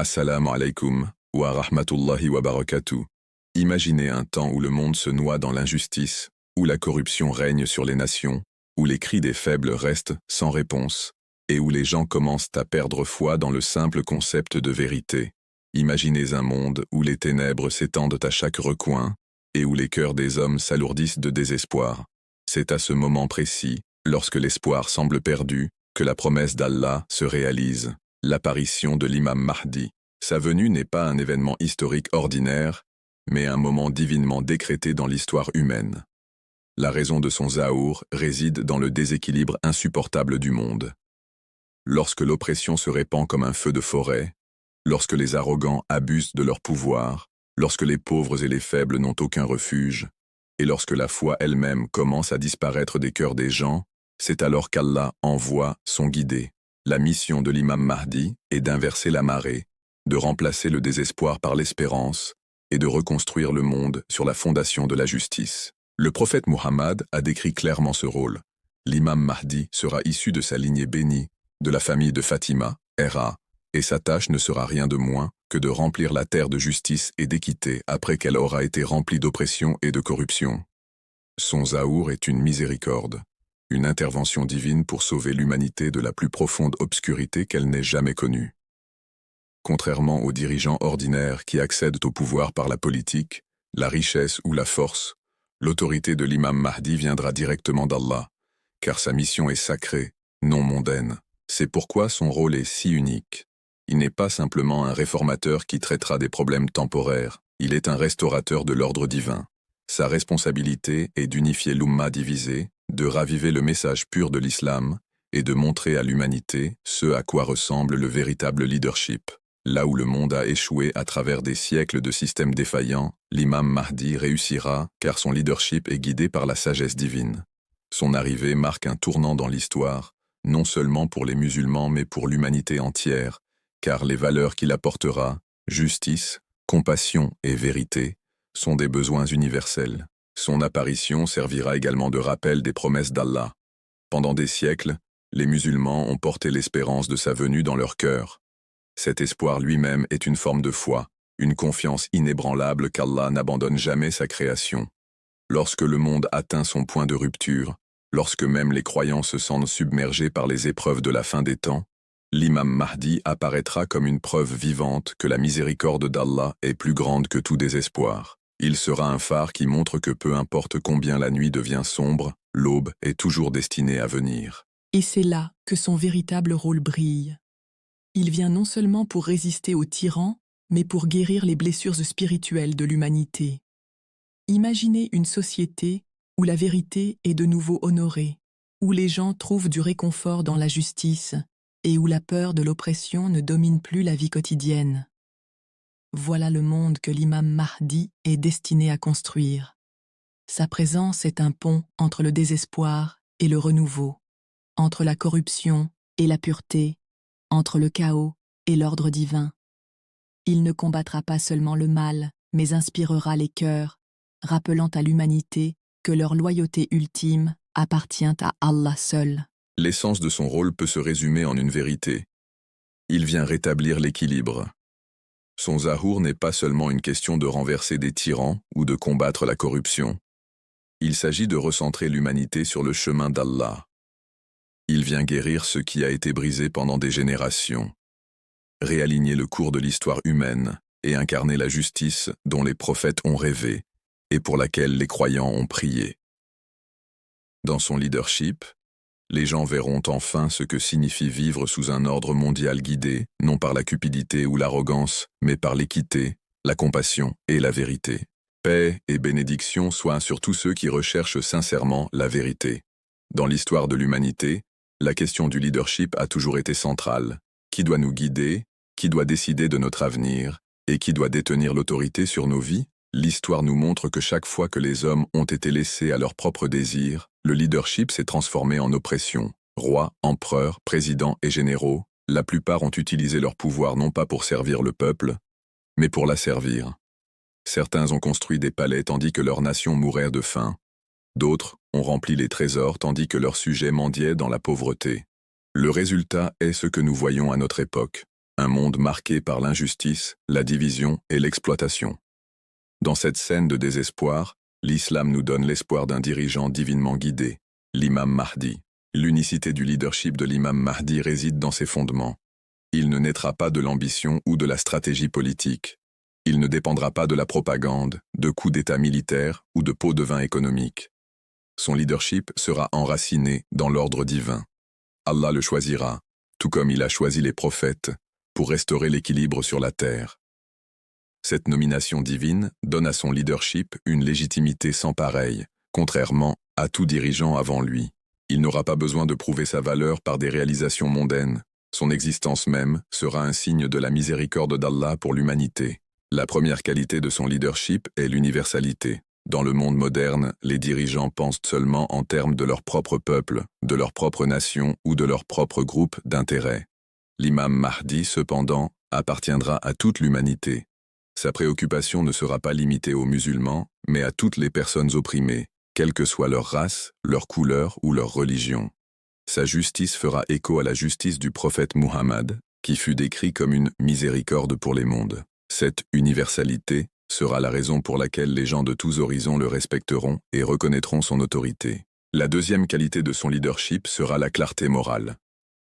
Assalamu alaikum wa rahmatullahi wa barakatuh. Imaginez un temps où le monde se noie dans l'injustice, où la corruption règne sur les nations, où les cris des faibles restent sans réponse, et où les gens commencent à perdre foi dans le simple concept de vérité. Imaginez un monde où les ténèbres s'étendent à chaque recoin, et où les cœurs des hommes s'alourdissent de désespoir. C'est à ce moment précis, lorsque l'espoir semble perdu, que la promesse d'Allah se réalise, l'apparition de l'imam Mahdi. Sa venue n'est pas un événement historique ordinaire, mais un moment divinement décrété dans l'histoire humaine. La raison de son zahour réside dans le déséquilibre insupportable du monde. Lorsque l'oppression se répand comme un feu de forêt, lorsque les arrogants abusent de leur pouvoir, lorsque les pauvres et les faibles n'ont aucun refuge, et lorsque la foi elle-même commence à disparaître des cœurs des gens, c'est alors qu'Allah envoie son guidé. La mission de l'imam Mahdi est d'inverser la marée, de remplacer le désespoir par l'espérance et de reconstruire le monde sur la fondation de la justice. Le prophète Muhammad a décrit clairement ce rôle. L'imam Mahdi sera issu de sa lignée bénie, de la famille de Fatima, Héra, et sa tâche ne sera rien de moins que de remplir la terre de justice et d'équité après qu'elle aura été remplie d'oppression et de corruption. Son zahour est une miséricorde, une intervention divine pour sauver l'humanité de la plus profonde obscurité qu'elle n'ait jamais connue. Contrairement aux dirigeants ordinaires qui accèdent au pouvoir par la politique, la richesse ou la force, l'autorité de l'imam Mahdi viendra directement d'Allah, car sa mission est sacrée, non mondaine. C'est pourquoi son rôle est si unique. Il n'est pas simplement un réformateur qui traitera des problèmes temporaires, il est un restaurateur de l'ordre divin. Sa responsabilité est d'unifier l'Umma divisée, de raviver le message pur de l'islam et de montrer à l'humanité ce à quoi ressemble le véritable leadership. Là où le monde a échoué à travers des siècles de systèmes défaillants, l'imam Mahdi réussira car son leadership est guidé par la sagesse divine. Son arrivée marque un tournant dans l'histoire, non seulement pour les musulmans mais pour l'humanité entière, car les valeurs qu'il apportera, justice, compassion et vérité, sont des besoins universels. Son apparition servira également de rappel des promesses d'Allah. Pendant des siècles, les musulmans ont porté l'espérance de sa venue dans leur cœur. Cet espoir lui-même est une forme de foi, une confiance inébranlable qu'Allah n'abandonne jamais sa création. Lorsque le monde atteint son point de rupture, lorsque même les croyants se sentent submergés par les épreuves de la fin des temps, l'imam Mahdi apparaîtra comme une preuve vivante que la miséricorde d'Allah est plus grande que tout désespoir. Il sera un phare qui montre que peu importe combien la nuit devient sombre, l'aube est toujours destinée à venir. Et c'est là que son véritable rôle brille. Il vient non seulement pour résister aux tyrans, mais pour guérir les blessures spirituelles de l'humanité. Imaginez une société où la vérité est de nouveau honorée, où les gens trouvent du réconfort dans la justice et où la peur de l'oppression ne domine plus la vie quotidienne. Voilà le monde que l'imam Mahdi est destiné à construire. Sa présence est un pont entre le désespoir et le renouveau, entre la corruption et la pureté, entre le chaos et l'ordre divin. Il ne combattra pas seulement le mal, mais inspirera les cœurs, rappelant à l'humanité que leur loyauté ultime appartient à Allah seul. L'essence de son rôle peut se résumer en une vérité. Il vient rétablir l'équilibre. Son zahour n'est pas seulement une question de renverser des tyrans ou de combattre la corruption. Il s'agit de recentrer l'humanité sur le chemin d'Allah. Il vient guérir ce qui a été brisé pendant des générations, réaligner le cours de l'histoire humaine et incarner la justice dont les prophètes ont rêvé et pour laquelle les croyants ont prié. Dans son leadership, les gens verront enfin ce que signifie vivre sous un ordre mondial guidé, non par la cupidité ou l'arrogance, mais par l'équité, la compassion et la vérité. Paix et bénédiction soient sur tous ceux qui recherchent sincèrement la vérité. Dans l'histoire de l'humanité, la question du leadership a toujours été centrale. Qui doit nous guider, qui doit décider de notre avenir, et qui doit détenir l'autorité sur nos vies? L'histoire nous montre que chaque fois que les hommes ont été laissés à leurs propres désirs, le leadership s'est transformé en oppression. Rois, empereurs, présidents et généraux, la plupart ont utilisé leur pouvoir non pas pour servir le peuple, mais pour l'asservir. Certains ont construit des palais tandis que leurs nations mouraient de faim. D'autres ont rempli les trésors tandis que leurs sujets mendiaient dans la pauvreté. Le résultat est ce que nous voyons à notre époque, un monde marqué par l'injustice, la division et l'exploitation. Dans cette scène de désespoir, l'islam nous donne l'espoir d'un dirigeant divinement guidé, l'imam Mahdi. L'unicité du leadership de l'imam Mahdi réside dans ses fondements. Il ne naîtra pas de l'ambition ou de la stratégie politique. Il ne dépendra pas de la propagande, de coups d'État militaires ou de pots de vin économiques. Son leadership sera enraciné dans l'ordre divin. Allah le choisira, tout comme il a choisi les prophètes, pour restaurer l'équilibre sur la terre. Cette nomination divine donne à son leadership une légitimité sans pareille, contrairement à tout dirigeant avant lui. Il n'aura pas besoin de prouver sa valeur par des réalisations mondaines. Son existence même sera un signe de la miséricorde d'Allah pour l'humanité. La première qualité de son leadership est l'universalité. Dans le monde moderne, les dirigeants pensent seulement en termes de leur propre peuple, de leur propre nation ou de leur propre groupe d'intérêts. L'imam Mahdi, cependant, appartiendra à toute l'humanité. Sa préoccupation ne sera pas limitée aux musulmans, mais à toutes les personnes opprimées, quelle que soit leur race, leur couleur ou leur religion. Sa justice fera écho à la justice du prophète Muhammad, qui fut décrit comme une miséricorde pour les mondes. Cette universalité sera la raison pour laquelle les gens de tous horizons le respecteront et reconnaîtront son autorité. La deuxième qualité de son leadership sera la clarté morale.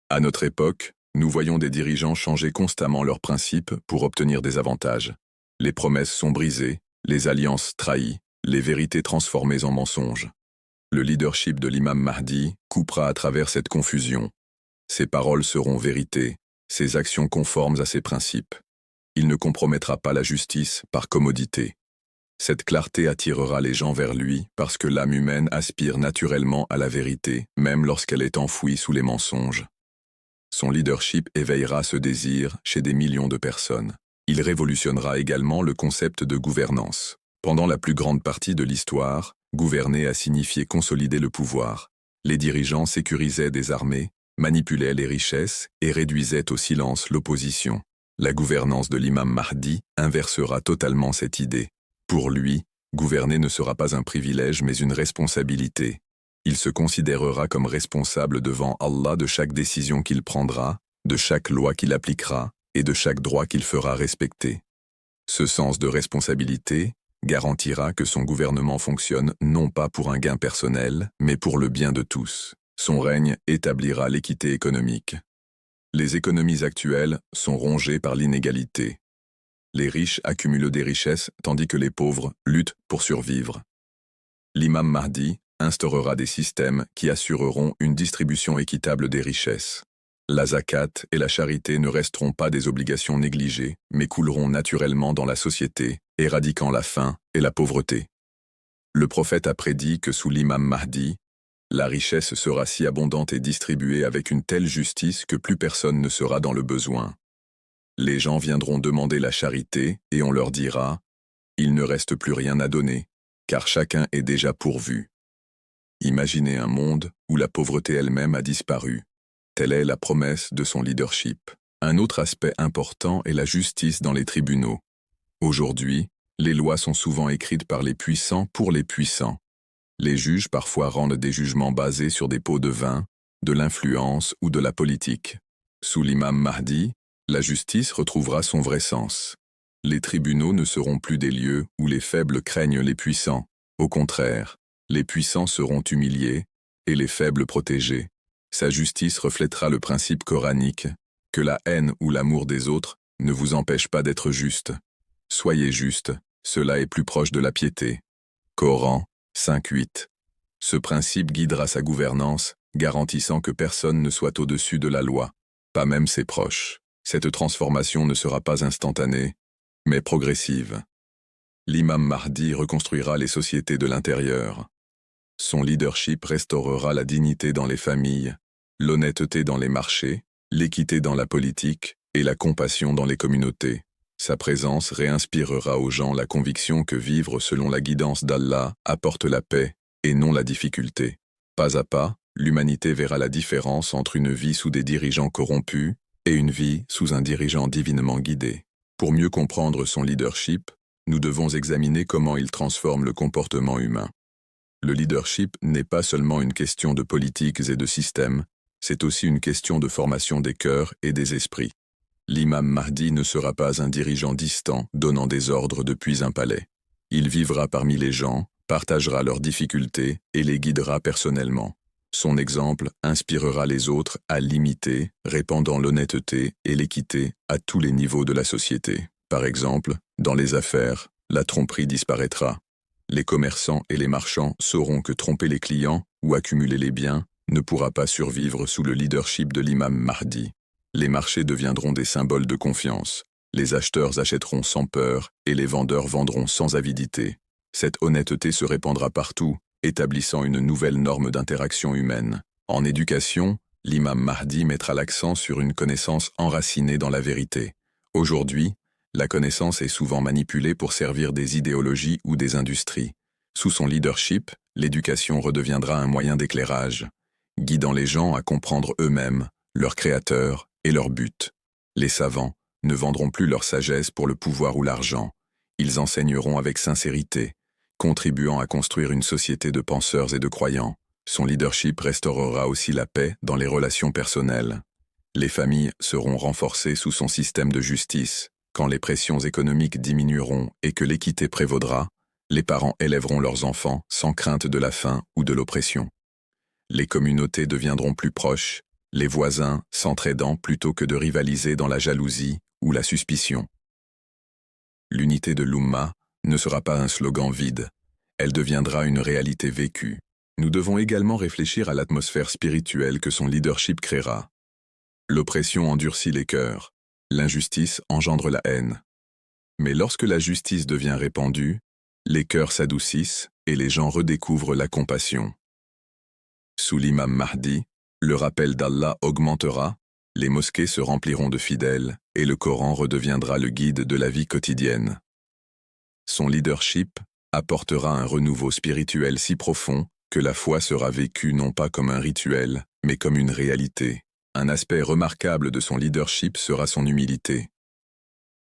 À notre époque, nous voyons des dirigeants changer constamment leurs principes pour obtenir des avantages. Les promesses sont brisées, les alliances trahies, les vérités transformées en mensonges. Le leadership de l'imam Mahdi coupera à travers cette confusion. Ses paroles seront vérité, ses actions conformes à ses principes. Il ne compromettra pas la justice par commodité. Cette clarté attirera les gens vers lui parce que l'âme humaine aspire naturellement à la vérité, même lorsqu'elle est enfouie sous les mensonges. Son leadership éveillera ce désir chez des millions de personnes. Il révolutionnera également le concept de gouvernance. Pendant la plus grande partie de l'histoire, gouverner a signifié consolider le pouvoir. Les dirigeants sécurisaient des armées, manipulaient les richesses et réduisaient au silence l'opposition. La gouvernance de l'imam Mahdi inversera totalement cette idée. Pour lui, gouverner ne sera pas un privilège mais une responsabilité. Il se considérera comme responsable devant Allah de chaque décision qu'il prendra, de chaque loi qu'il appliquera et de chaque droit qu'il fera respecter. Ce sens de responsabilité garantira que son gouvernement fonctionne non pas pour un gain personnel, mais pour le bien de tous. Son règne établira l'équité économique. Les économies actuelles sont rongées par l'inégalité. Les riches accumulent des richesses tandis que les pauvres luttent pour survivre. L'imam Mahdi instaurera des systèmes qui assureront une distribution équitable des richesses. La zakat et la charité ne resteront pas des obligations négligées, mais couleront naturellement dans la société, éradiquant la faim et la pauvreté. Le prophète a prédit que sous l'imam Mahdi, la richesse sera si abondante et distribuée avec une telle justice que plus personne ne sera dans le besoin. Les gens viendront demander la charité et on leur dira « Il ne reste plus rien à donner, car chacun est déjà pourvu. » Imaginez un monde où la pauvreté elle-même a disparu. Telle est la promesse de son leadership. Un autre aspect important est la justice dans les tribunaux. Aujourd'hui, les lois sont souvent écrites par les puissants pour les puissants. Les juges parfois rendent des jugements basés sur des pots de vin, de l'influence ou de la politique. Sous l'imam Mahdi, la justice retrouvera son vrai sens. Les tribunaux ne seront plus des lieux où les faibles craignent les puissants. Au contraire, les puissants seront humiliés et les faibles protégés. Sa justice reflètera le principe coranique que la haine ou l'amour des autres ne vous empêche pas d'être juste. Soyez juste, cela est plus proche de la piété. Coran 5.8. Ce principe guidera sa gouvernance, garantissant que personne ne soit au-dessus de la loi, pas même ses proches. Cette transformation ne sera pas instantanée, mais progressive. L'imam Mahdi reconstruira les sociétés de l'intérieur. Son leadership restaurera la dignité dans les familles, l'honnêteté dans les marchés, l'équité dans la politique et la compassion dans les communautés. Sa présence réinspirera aux gens la conviction que vivre selon la guidance d'Allah apporte la paix et non la difficulté. Pas à pas, l'humanité verra la différence entre une vie sous des dirigeants corrompus et une vie sous un dirigeant divinement guidé. Pour mieux comprendre son leadership, nous devons examiner comment il transforme le comportement humain. Le leadership n'est pas seulement une question de politiques et de systèmes, c'est aussi une question de formation des cœurs et des esprits. L'imam Mahdi ne sera pas un dirigeant distant donnant des ordres depuis un palais. Il vivra parmi les gens, partagera leurs difficultés et les guidera personnellement. Son exemple inspirera les autres à l'imiter, répandant l'honnêteté et l'équité à tous les niveaux de la société. Par exemple, dans les affaires, la tromperie disparaîtra. Les commerçants et les marchands sauront que tromper les clients ou accumuler les biens ne pourra pas survivre sous le leadership de l'imam Mahdi. Les marchés deviendront des symboles de confiance. Les acheteurs achèteront sans peur et les vendeurs vendront sans avidité. Cette honnêteté se répandra partout, établissant une nouvelle norme d'interaction humaine. En éducation, l'imam Mahdi mettra l'accent sur une connaissance enracinée dans la vérité. Aujourd'hui, la connaissance est souvent manipulée pour servir des idéologies ou des industries. Sous son leadership, l'éducation redeviendra un moyen d'éclairage, guidant les gens à comprendre eux-mêmes, leur créateur et leur but. Les savants ne vendront plus leur sagesse pour le pouvoir ou l'argent. Ils enseigneront avec sincérité, contribuant à construire une société de penseurs et de croyants. Son leadership restaurera aussi la paix dans les relations personnelles. Les familles seront renforcées sous son système de justice. Quand les pressions économiques diminueront et que l'équité prévaudra, les parents élèveront leurs enfants sans crainte de la faim ou de l'oppression. Les communautés deviendront plus proches, les voisins s'entraidant plutôt que de rivaliser dans la jalousie ou la suspicion. L'unité de l'Oumma ne sera pas un slogan vide, elle deviendra une réalité vécue. Nous devons également réfléchir à l'atmosphère spirituelle que son leadership créera. L'oppression endurcit les cœurs, l'injustice engendre la haine. Mais lorsque la justice devient répandue, les cœurs s'adoucissent et les gens redécouvrent la compassion. Sous l'imam Mahdi, le rappel d'Allah augmentera, les mosquées se rempliront de fidèles et le Coran redeviendra le guide de la vie quotidienne. Son leadership apportera un renouveau spirituel si profond que la foi sera vécue non pas comme un rituel, mais comme une réalité. Un aspect remarquable de son leadership sera son humilité.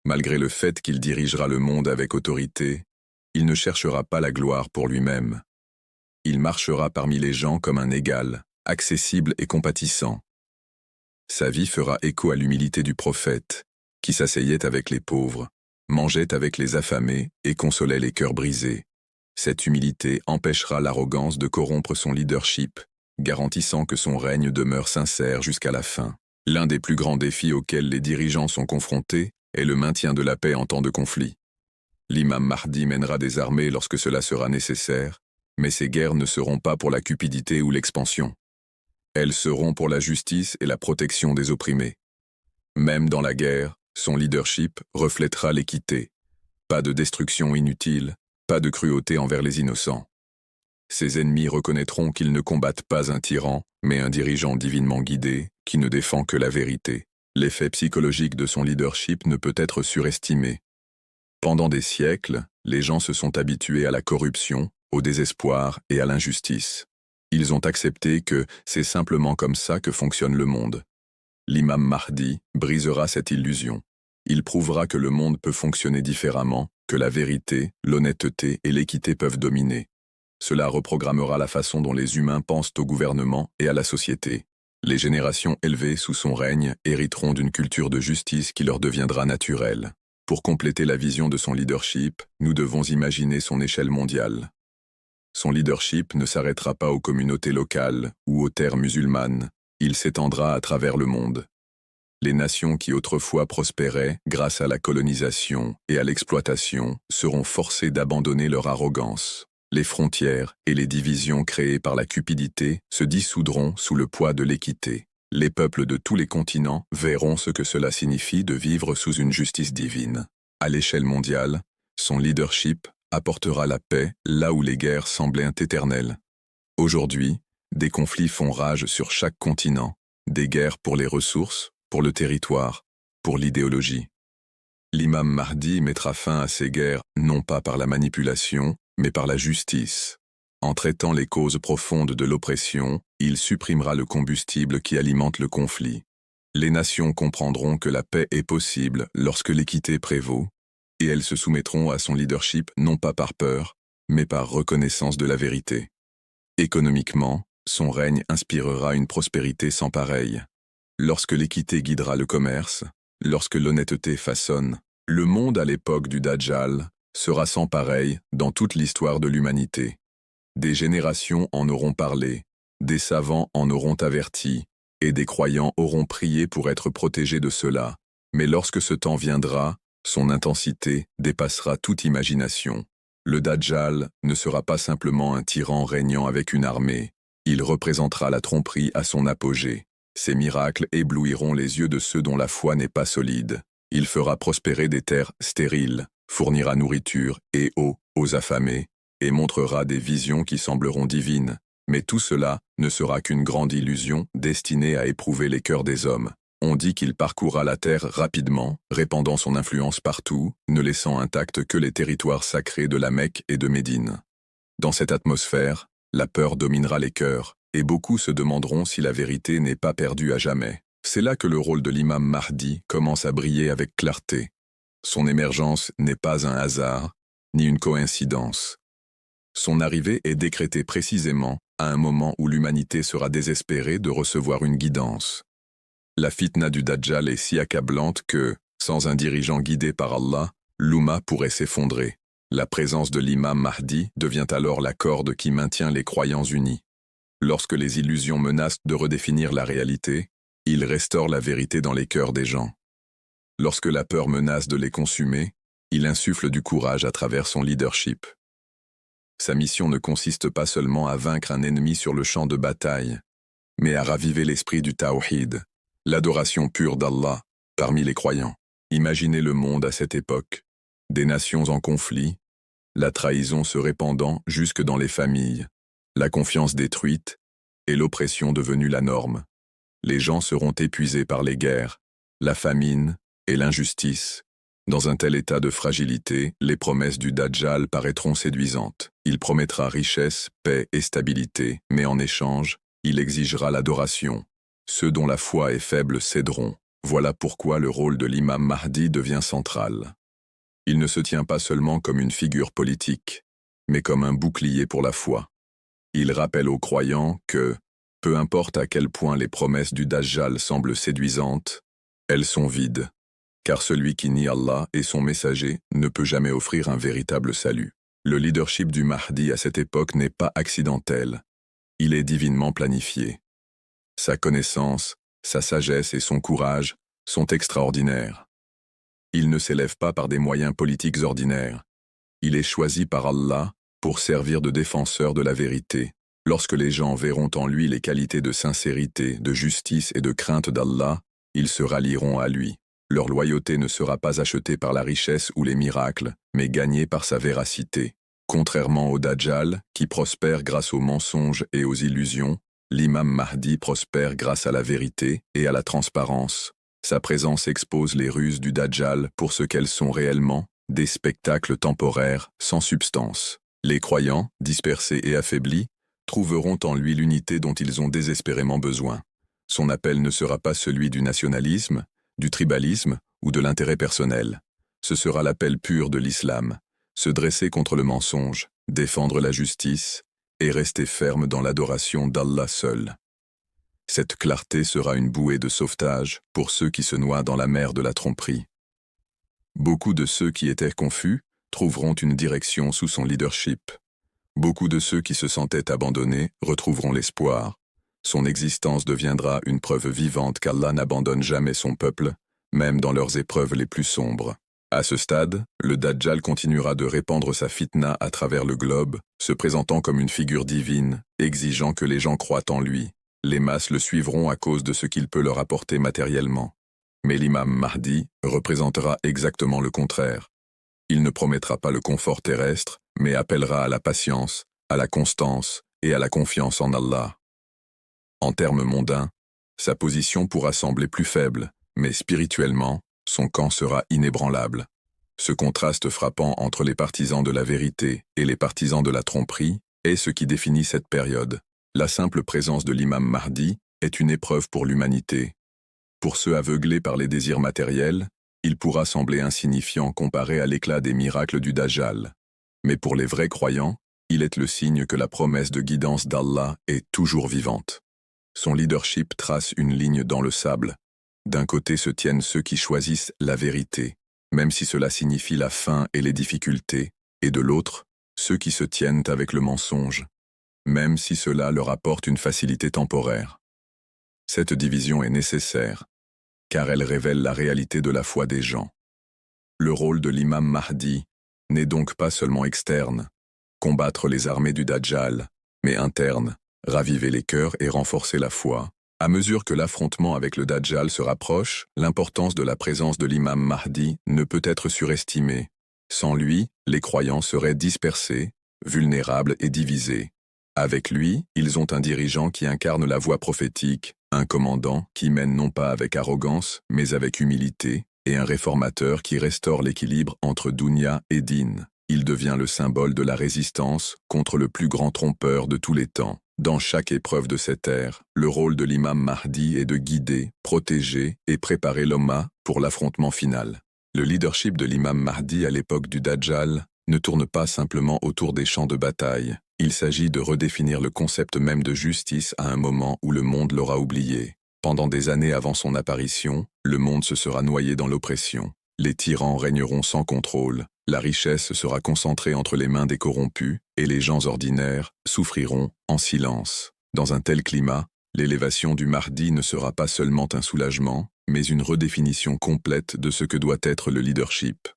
Malgré le fait qu'il dirigera le monde avec autorité, il ne cherchera pas la gloire pour lui-même. Il marchera parmi les gens comme un égal, accessible et compatissant. Sa vie fera écho à l'humilité du prophète, qui s'asseyait avec les pauvres, mangeait avec les affamés et consolait les cœurs brisés. Cette humilité empêchera l'arrogance de corrompre son leadership, garantissant que son règne demeure sincère jusqu'à la fin. L'un des plus grands défis auxquels les dirigeants sont confrontés est le maintien de la paix en temps de conflit. L'imam Mahdi mènera des armées lorsque cela sera nécessaire, mais ces guerres ne seront pas pour la cupidité ou l'expansion. Elles seront pour la justice et la protection des opprimés. Même dans la guerre, son leadership reflètera l'équité. Pas de destruction inutile, pas de cruauté envers les innocents. Ses ennemis reconnaîtront qu'ils ne combattent pas un tyran, mais un dirigeant divinement guidé, qui ne défend que la vérité. L'effet psychologique de son leadership ne peut être surestimé. Pendant des siècles, les gens se sont habitués à la corruption, au désespoir et à l'injustice. Ils ont accepté que c'est simplement comme ça que fonctionne le monde. L'imam Mahdi brisera cette illusion. Il prouvera que le monde peut fonctionner différemment, que la vérité, l'honnêteté et l'équité peuvent dominer. Cela reprogrammera la façon dont les humains pensent au gouvernement et à la société. Les générations élevées sous son règne hériteront d'une culture de justice qui leur deviendra naturelle. Pour compléter la vision de son leadership, nous devons imaginer son échelle mondiale. Son leadership ne s'arrêtera pas aux communautés locales ou aux terres musulmanes, il s'étendra à travers le monde. Les nations qui autrefois prospéraient grâce à la colonisation et à l'exploitation seront forcées d'abandonner leur arrogance. Les frontières et les divisions créées par la cupidité se dissoudront sous le poids de l'équité. Les peuples de tous les continents verront ce que cela signifie de vivre sous une justice divine. À l'échelle mondiale, son leadership apportera la paix là où les guerres semblaient éternelles. Aujourd'hui, des conflits font rage sur chaque continent, des guerres pour les ressources, pour le territoire, pour l'idéologie. L'imam Mahdi mettra fin à ces guerres non pas par la manipulation, mais par la justice. En traitant les causes profondes de l'oppression, il supprimera le combustible qui alimente le conflit. Les nations comprendront que la paix est possible lorsque l'équité prévaut, et elles se soumettront à son leadership non pas par peur, mais par reconnaissance de la vérité. Économiquement, son règne inspirera une prospérité sans pareille. Lorsque l'équité guidera le commerce, lorsque l'honnêteté façonne, le monde à l'époque du Dajjal sera sans pareil dans toute l'histoire de l'humanité. Des générations en auront parlé, des savants en auront averti, et des croyants auront prié pour être protégés de cela. Mais lorsque ce temps viendra, son intensité dépassera toute imagination. Le Dajjal ne sera pas simplement un tyran régnant avec une armée, il représentera la tromperie à son apogée. Ses miracles éblouiront les yeux de ceux dont la foi n'est pas solide. Il fera prospérer des terres stériles, fournira nourriture et eau aux affamés, et montrera des visions qui sembleront divines. Mais tout cela ne sera qu'une grande illusion destinée à éprouver les cœurs des hommes. On dit qu'il parcourra la terre rapidement, répandant son influence partout, ne laissant intacts que les territoires sacrés de la Mecque et de Médine. Dans cette atmosphère, la peur dominera les cœurs, et beaucoup se demanderont si la vérité n'est pas perdue à jamais. C'est là que le rôle de l'imam Mahdi commence à briller avec clarté. Son émergence n'est pas un hasard, ni une coïncidence. Son arrivée est décrétée précisément à un moment où l'humanité sera désespérée de recevoir une guidance. La fitna du Dajjal est si accablante que, sans un dirigeant guidé par Allah, l'Oumma pourrait s'effondrer. La présence de l'imam Mahdi devient alors la corde qui maintient les croyants unis. Lorsque les illusions menacent de redéfinir la réalité, il restaure la vérité dans les cœurs des gens. Lorsque la peur menace de les consumer, il insuffle du courage à travers son leadership. Sa mission ne consiste pas seulement à vaincre un ennemi sur le champ de bataille, mais à raviver l'esprit du Tawhid, l'adoration pure d'Allah, parmi les croyants. Imaginez le monde à cette époque, des nations en conflit, la trahison se répandant jusque dans les familles, la confiance détruite et l'oppression devenue la norme. Les gens seront épuisés par les guerres, la famine et l'injustice. Dans un tel état de fragilité, les promesses du Dajjal paraîtront séduisantes. Il promettra richesse, paix et stabilité, mais en échange, il exigera l'adoration. Ceux dont la foi est faible céderont. Voilà pourquoi le rôle de l'imam Mahdi devient central. Il ne se tient pas seulement comme une figure politique, mais comme un bouclier pour la foi. Il rappelle aux croyants que, peu importe à quel point les promesses du Dajjal semblent séduisantes, elles sont vides, car celui qui nie Allah et son messager ne peut jamais offrir un véritable salut. Le leadership du Mahdi à cette époque n'est pas accidentel, il est divinement planifié. Sa connaissance, sa sagesse et son courage sont extraordinaires. Il ne s'élève pas par des moyens politiques ordinaires. Il est choisi par Allah pour servir de défenseur de la vérité. Lorsque les gens verront en lui les qualités de sincérité, de justice et de crainte d'Allah, ils se rallieront à lui. Leur loyauté ne sera pas achetée par la richesse ou les miracles, mais gagnée par sa véracité. Contrairement au Dajjal, qui prospère grâce aux mensonges et aux illusions, l'imam Mahdi prospère grâce à la vérité et à la transparence. Sa présence expose les ruses du Dajjal pour ce qu'elles sont réellement, des spectacles temporaires, sans substance. Les croyants, dispersés et affaiblis, trouveront en lui l'unité dont ils ont désespérément besoin. Son appel ne sera pas celui du nationalisme, du tribalisme ou de l'intérêt personnel. Ce sera l'appel pur de l'islam, se dresser contre le mensonge, défendre la justice et rester ferme dans l'adoration d'Allah seul. Cette clarté sera une bouée de sauvetage pour ceux qui se noient dans la mer de la tromperie. Beaucoup de ceux qui étaient confus trouveront une direction sous son leadership. Beaucoup de ceux qui se sentaient abandonnés retrouveront l'espoir. Son existence deviendra une preuve vivante qu'Allah n'abandonne jamais son peuple, même dans leurs épreuves les plus sombres. À ce stade, le Dajjal continuera de répandre sa fitna à travers le globe, se présentant comme une figure divine, exigeant que les gens croient en lui. Les masses le suivront à cause de ce qu'il peut leur apporter matériellement. Mais l'imam Mahdi représentera exactement le contraire. Il ne promettra pas le confort terrestre, mais appellera à la patience, à la constance et à la confiance en Allah. En termes mondains, sa position pourra sembler plus faible, mais spirituellement, son camp sera inébranlable. Ce contraste frappant entre les partisans de la vérité et les partisans de la tromperie est ce qui définit cette période. La simple présence de l'imam Mahdi est une épreuve pour l'humanité. Pour ceux aveuglés par les désirs matériels, il pourra sembler insignifiant comparé à l'éclat des miracles du Dajjal. Mais pour les vrais croyants, il est le signe que la promesse de guidance d'Allah est toujours vivante. Son leadership trace une ligne dans le sable. D'un côté se tiennent ceux qui choisissent la vérité, même si cela signifie la faim et les difficultés, et de l'autre, ceux qui se tiennent avec le mensonge, même si cela leur apporte une facilité temporaire. Cette division est nécessaire, car elle révèle la réalité de la foi des gens. Le rôle de l'imam Mahdi n'est donc pas seulement externe, combattre les armées du Dajjal, mais interne, raviver les cœurs et renforcer la foi. À mesure que l'affrontement avec le Dajjal se rapproche, l'importance de la présence de l'imam Mahdi ne peut être surestimée. Sans lui, les croyants seraient dispersés, vulnérables et divisés. Avec lui, ils ont un dirigeant qui incarne la voix prophétique, un commandant qui mène non pas avec arrogance, mais avec humilité, et un réformateur qui restaure l'équilibre entre dunya et din. Il devient le symbole de la résistance contre le plus grand trompeur de tous les temps. Dans chaque épreuve de cette ère, le rôle de l'imam Mahdi est de guider, protéger et préparer l'Ummah pour l'affrontement final. Le leadership de l'imam Mahdi à l'époque du Dajjal ne tourne pas simplement autour des champs de bataille. Il s'agit de redéfinir le concept même de justice à un moment où le monde l'aura oublié. Pendant des années avant son apparition, le monde se sera noyé dans l'oppression. Les tyrans régneront sans contrôle, la richesse sera concentrée entre les mains des corrompus, et les gens ordinaires souffriront en silence. Dans un tel climat, l'élévation du Mahdi ne sera pas seulement un soulagement, mais une redéfinition complète de ce que doit être le leadership.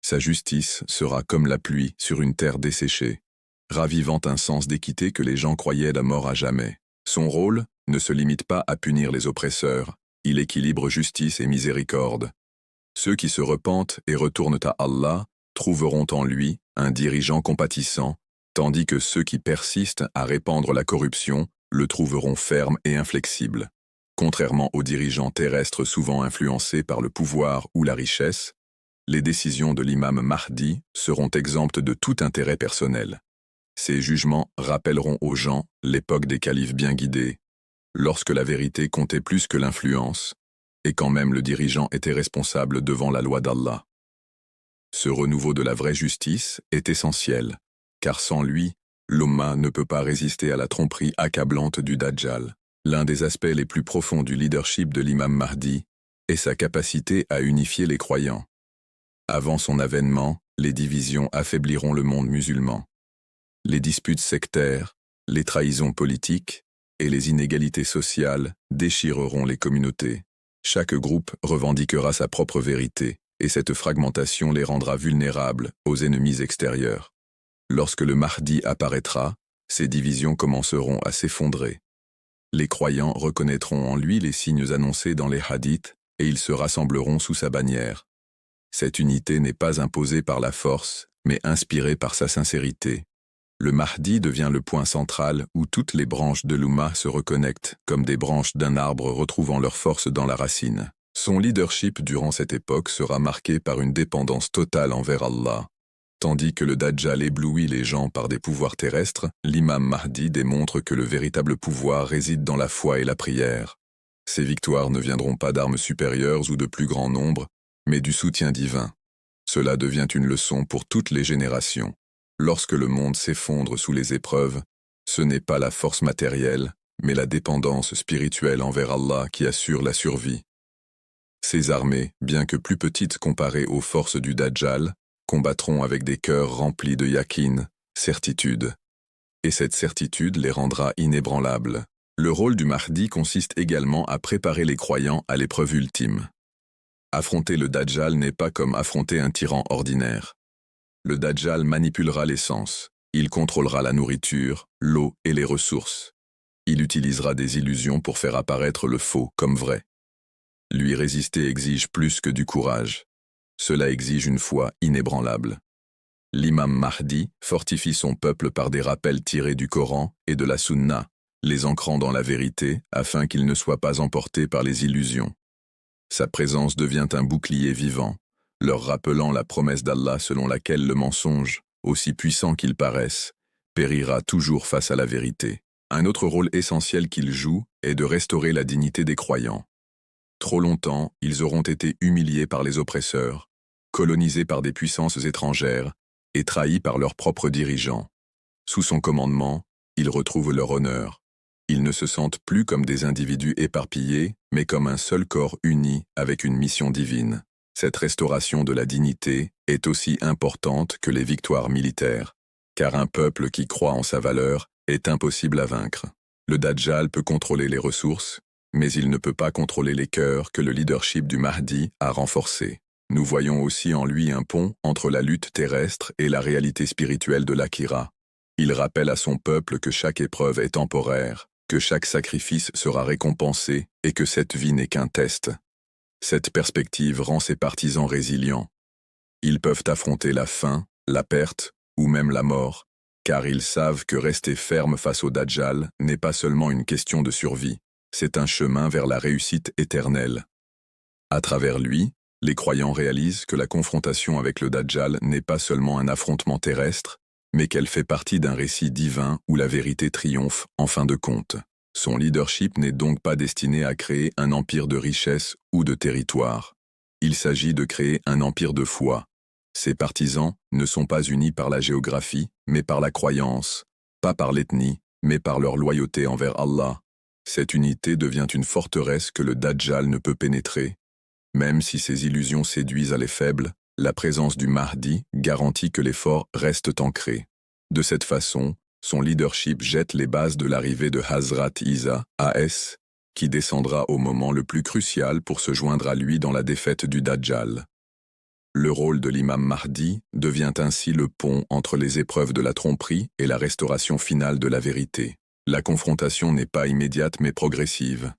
Sa justice sera comme la pluie sur une terre desséchée, ravivant un sens d'équité que les gens croyaient la mort à jamais. Son rôle ne se limite pas à punir les oppresseurs, il équilibre justice et miséricorde. Ceux qui se repentent et retournent à Allah trouveront en lui un dirigeant compatissant, tandis que ceux qui persistent à répandre la corruption le trouveront ferme et inflexible. Contrairement aux dirigeants terrestres souvent influencés par le pouvoir ou la richesse, les décisions de l'imam Mahdi seront exemptes de tout intérêt personnel. Ces jugements rappelleront aux gens l'époque des califes bien guidés, lorsque la vérité comptait plus que l'influence, et quand même le dirigeant était responsable devant la loi d'Allah. Ce renouveau de la vraie justice est essentiel, car sans lui, l'Ummah ne peut pas résister à la tromperie accablante du Dajjal. L'un des aspects les plus profonds du leadership de l'imam Mahdi est sa capacité à unifier les croyants. Avant son avènement, les divisions affaibliront le monde musulman. Les disputes sectaires, les trahisons politiques et les inégalités sociales déchireront les communautés. Chaque groupe revendiquera sa propre vérité, et cette fragmentation les rendra vulnérables aux ennemis extérieurs. Lorsque le Mahdi apparaîtra, ces divisions commenceront à s'effondrer. Les croyants reconnaîtront en lui les signes annoncés dans les hadiths, et ils se rassembleront sous sa bannière. Cette unité n'est pas imposée par la force, mais inspirée par sa sincérité. Le Mahdi devient le point central où toutes les branches de l'Ummah se reconnectent, comme des branches d'un arbre retrouvant leur force dans la racine. Son leadership durant cette époque sera marqué par une dépendance totale envers Allah. Tandis que le Dajjal éblouit les gens par des pouvoirs terrestres, l'imam Mahdi démontre que le véritable pouvoir réside dans la foi et la prière. Ces victoires ne viendront pas d'armes supérieures ou de plus grand nombre, mais du soutien divin. Cela devient une leçon pour toutes les générations. Lorsque le monde s'effondre sous les épreuves, ce n'est pas la force matérielle, mais la dépendance spirituelle envers Allah qui assure la survie. Ces armées, bien que plus petites comparées aux forces du Dajjal, combattront avec des cœurs remplis de yaqin, certitude. Et cette certitude les rendra inébranlables. Le rôle du Mahdi consiste également à préparer les croyants à l'épreuve ultime. Affronter le Dajjal n'est pas comme affronter un tyran ordinaire. Le Dajjal manipulera les sens, il contrôlera la nourriture, l'eau et les ressources. Il utilisera des illusions pour faire apparaître le faux comme vrai. Lui résister exige plus que du courage. Cela exige une foi inébranlable. L'imam Mahdi fortifie son peuple par des rappels tirés du Coran et de la Sunna, les ancrant dans la vérité afin qu'ils ne soient pas emportés par les illusions. Sa présence devient un bouclier vivant, leur rappelant la promesse d'Allah selon laquelle le mensonge, aussi puissant qu'il paraisse, périra toujours face à la vérité. Un autre rôle essentiel qu'il joue est de restaurer la dignité des croyants. Trop longtemps, ils auront été humiliés par les oppresseurs, colonisés par des puissances étrangères et trahis par leurs propres dirigeants. Sous son commandement, ils retrouvent leur honneur, Ils ne se sentent plus comme des individus éparpillés, mais comme un seul corps uni avec une mission divine. Cette restauration de la dignité est aussi importante que les victoires militaires, car un peuple qui croit en sa valeur est impossible à vaincre. Le Dajjal peut contrôler les ressources, mais il ne peut pas contrôler les cœurs que le leadership du Mahdi a renforcés. Nous voyons aussi en lui un pont entre la lutte terrestre et la réalité spirituelle de l'Akhira. Il rappelle à son peuple que chaque épreuve est temporaire, que chaque sacrifice sera récompensé et que cette vie n'est qu'un test. Cette perspective rend ses partisans résilients. Ils peuvent affronter la faim, la perte ou même la mort, car ils savent que rester ferme face au Dajjal n'est pas seulement une question de survie, c'est un chemin vers la réussite éternelle. À travers lui, les croyants réalisent que la confrontation avec le Dajjal n'est pas seulement un affrontement terrestre, mais qu'elle fait partie d'un récit divin où la vérité triomphe en fin de compte. Son leadership n'est donc pas destiné à créer un empire de richesse ou de territoire. Il s'agit de créer un empire de foi. Ses partisans ne sont pas unis par la géographie, mais par la croyance, pas par l'ethnie, mais par leur loyauté envers Allah. Cette unité devient une forteresse que le Dajjal ne peut pénétrer. Même si ses illusions séduisent les faibles, la présence du Mahdi garantit que les forts restent ancrés. De cette façon, son leadership jette les bases de l'arrivée de Hazrat Isa, AS, qui descendra au moment le plus crucial pour se joindre à lui dans la défaite du Dajjal. Le rôle de l'imam Mahdi devient ainsi le pont entre les épreuves de la tromperie et la restauration finale de la vérité. La confrontation n'est pas immédiate mais progressive.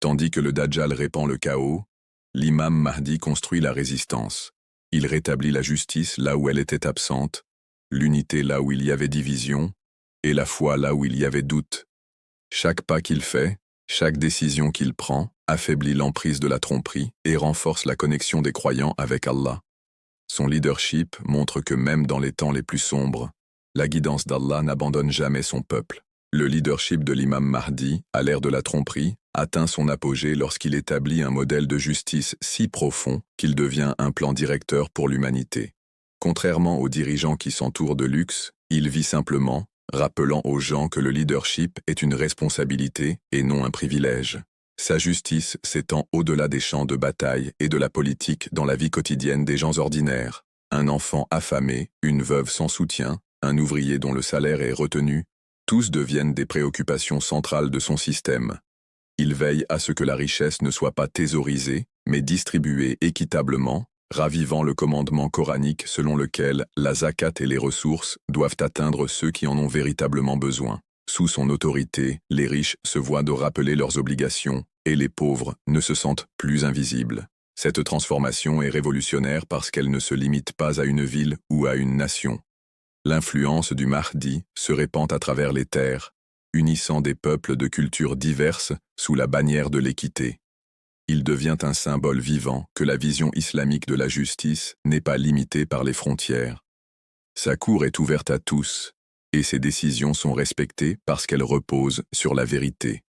Tandis que le Dajjal répand le chaos, l'imam Mahdi construit la résistance. Il rétablit la justice là où elle était absente, l'unité là où il y avait division, et la foi là où il y avait doute. Chaque pas qu'il fait, chaque décision qu'il prend, affaiblit l'emprise de la tromperie et renforce la connexion des croyants avec Allah. Son leadership montre que même dans les temps les plus sombres, la guidance d'Allah n'abandonne jamais son peuple. Le leadership de l'imam Mahdi, à l'ère de la tromperie, atteint son apogée lorsqu'il établit un modèle de justice si profond qu'il devient un plan directeur pour l'humanité. Contrairement aux dirigeants qui s'entourent de luxe, il vit simplement, rappelant aux gens que le leadership est une responsabilité et non un privilège. Sa justice s'étend au-delà des champs de bataille et de la politique dans la vie quotidienne des gens ordinaires. Un enfant affamé, une veuve sans soutien, un ouvrier dont le salaire est retenu, tous deviennent des préoccupations centrales de son système. Il veille à ce que la richesse ne soit pas thésaurisée, mais distribuée équitablement, ravivant le commandement coranique selon lequel la zakat et les ressources doivent atteindre ceux qui en ont véritablement besoin. Sous son autorité, les riches se voient de rappeler leurs obligations, et les pauvres ne se sentent plus invisibles. Cette transformation est révolutionnaire parce qu'elle ne se limite pas à une ville ou à une nation. L'influence du Mahdi se répand à travers les terres, unissant des peuples de cultures diverses sous la bannière de l'équité. Il devient un symbole vivant que la vision islamique de la justice n'est pas limitée par les frontières. Sa cour est ouverte à tous, et ses décisions sont respectées parce qu'elles reposent sur la vérité.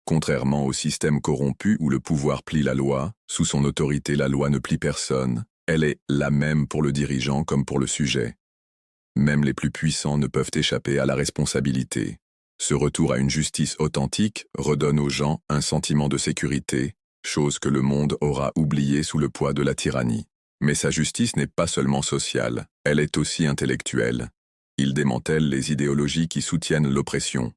Contrairement au système corrompu où le pouvoir plie la loi, sous son autorité la loi ne plie personne, elle est la même pour le dirigeant comme pour le sujet. Même les plus puissants ne peuvent échapper à la responsabilité. Ce retour à une justice authentique redonne aux gens un sentiment de sécurité, chose que le monde aura oubliée sous le poids de la tyrannie. Mais sa justice n'est pas seulement sociale, elle est aussi intellectuelle. Il démantèle les idéologies qui soutiennent l'oppression.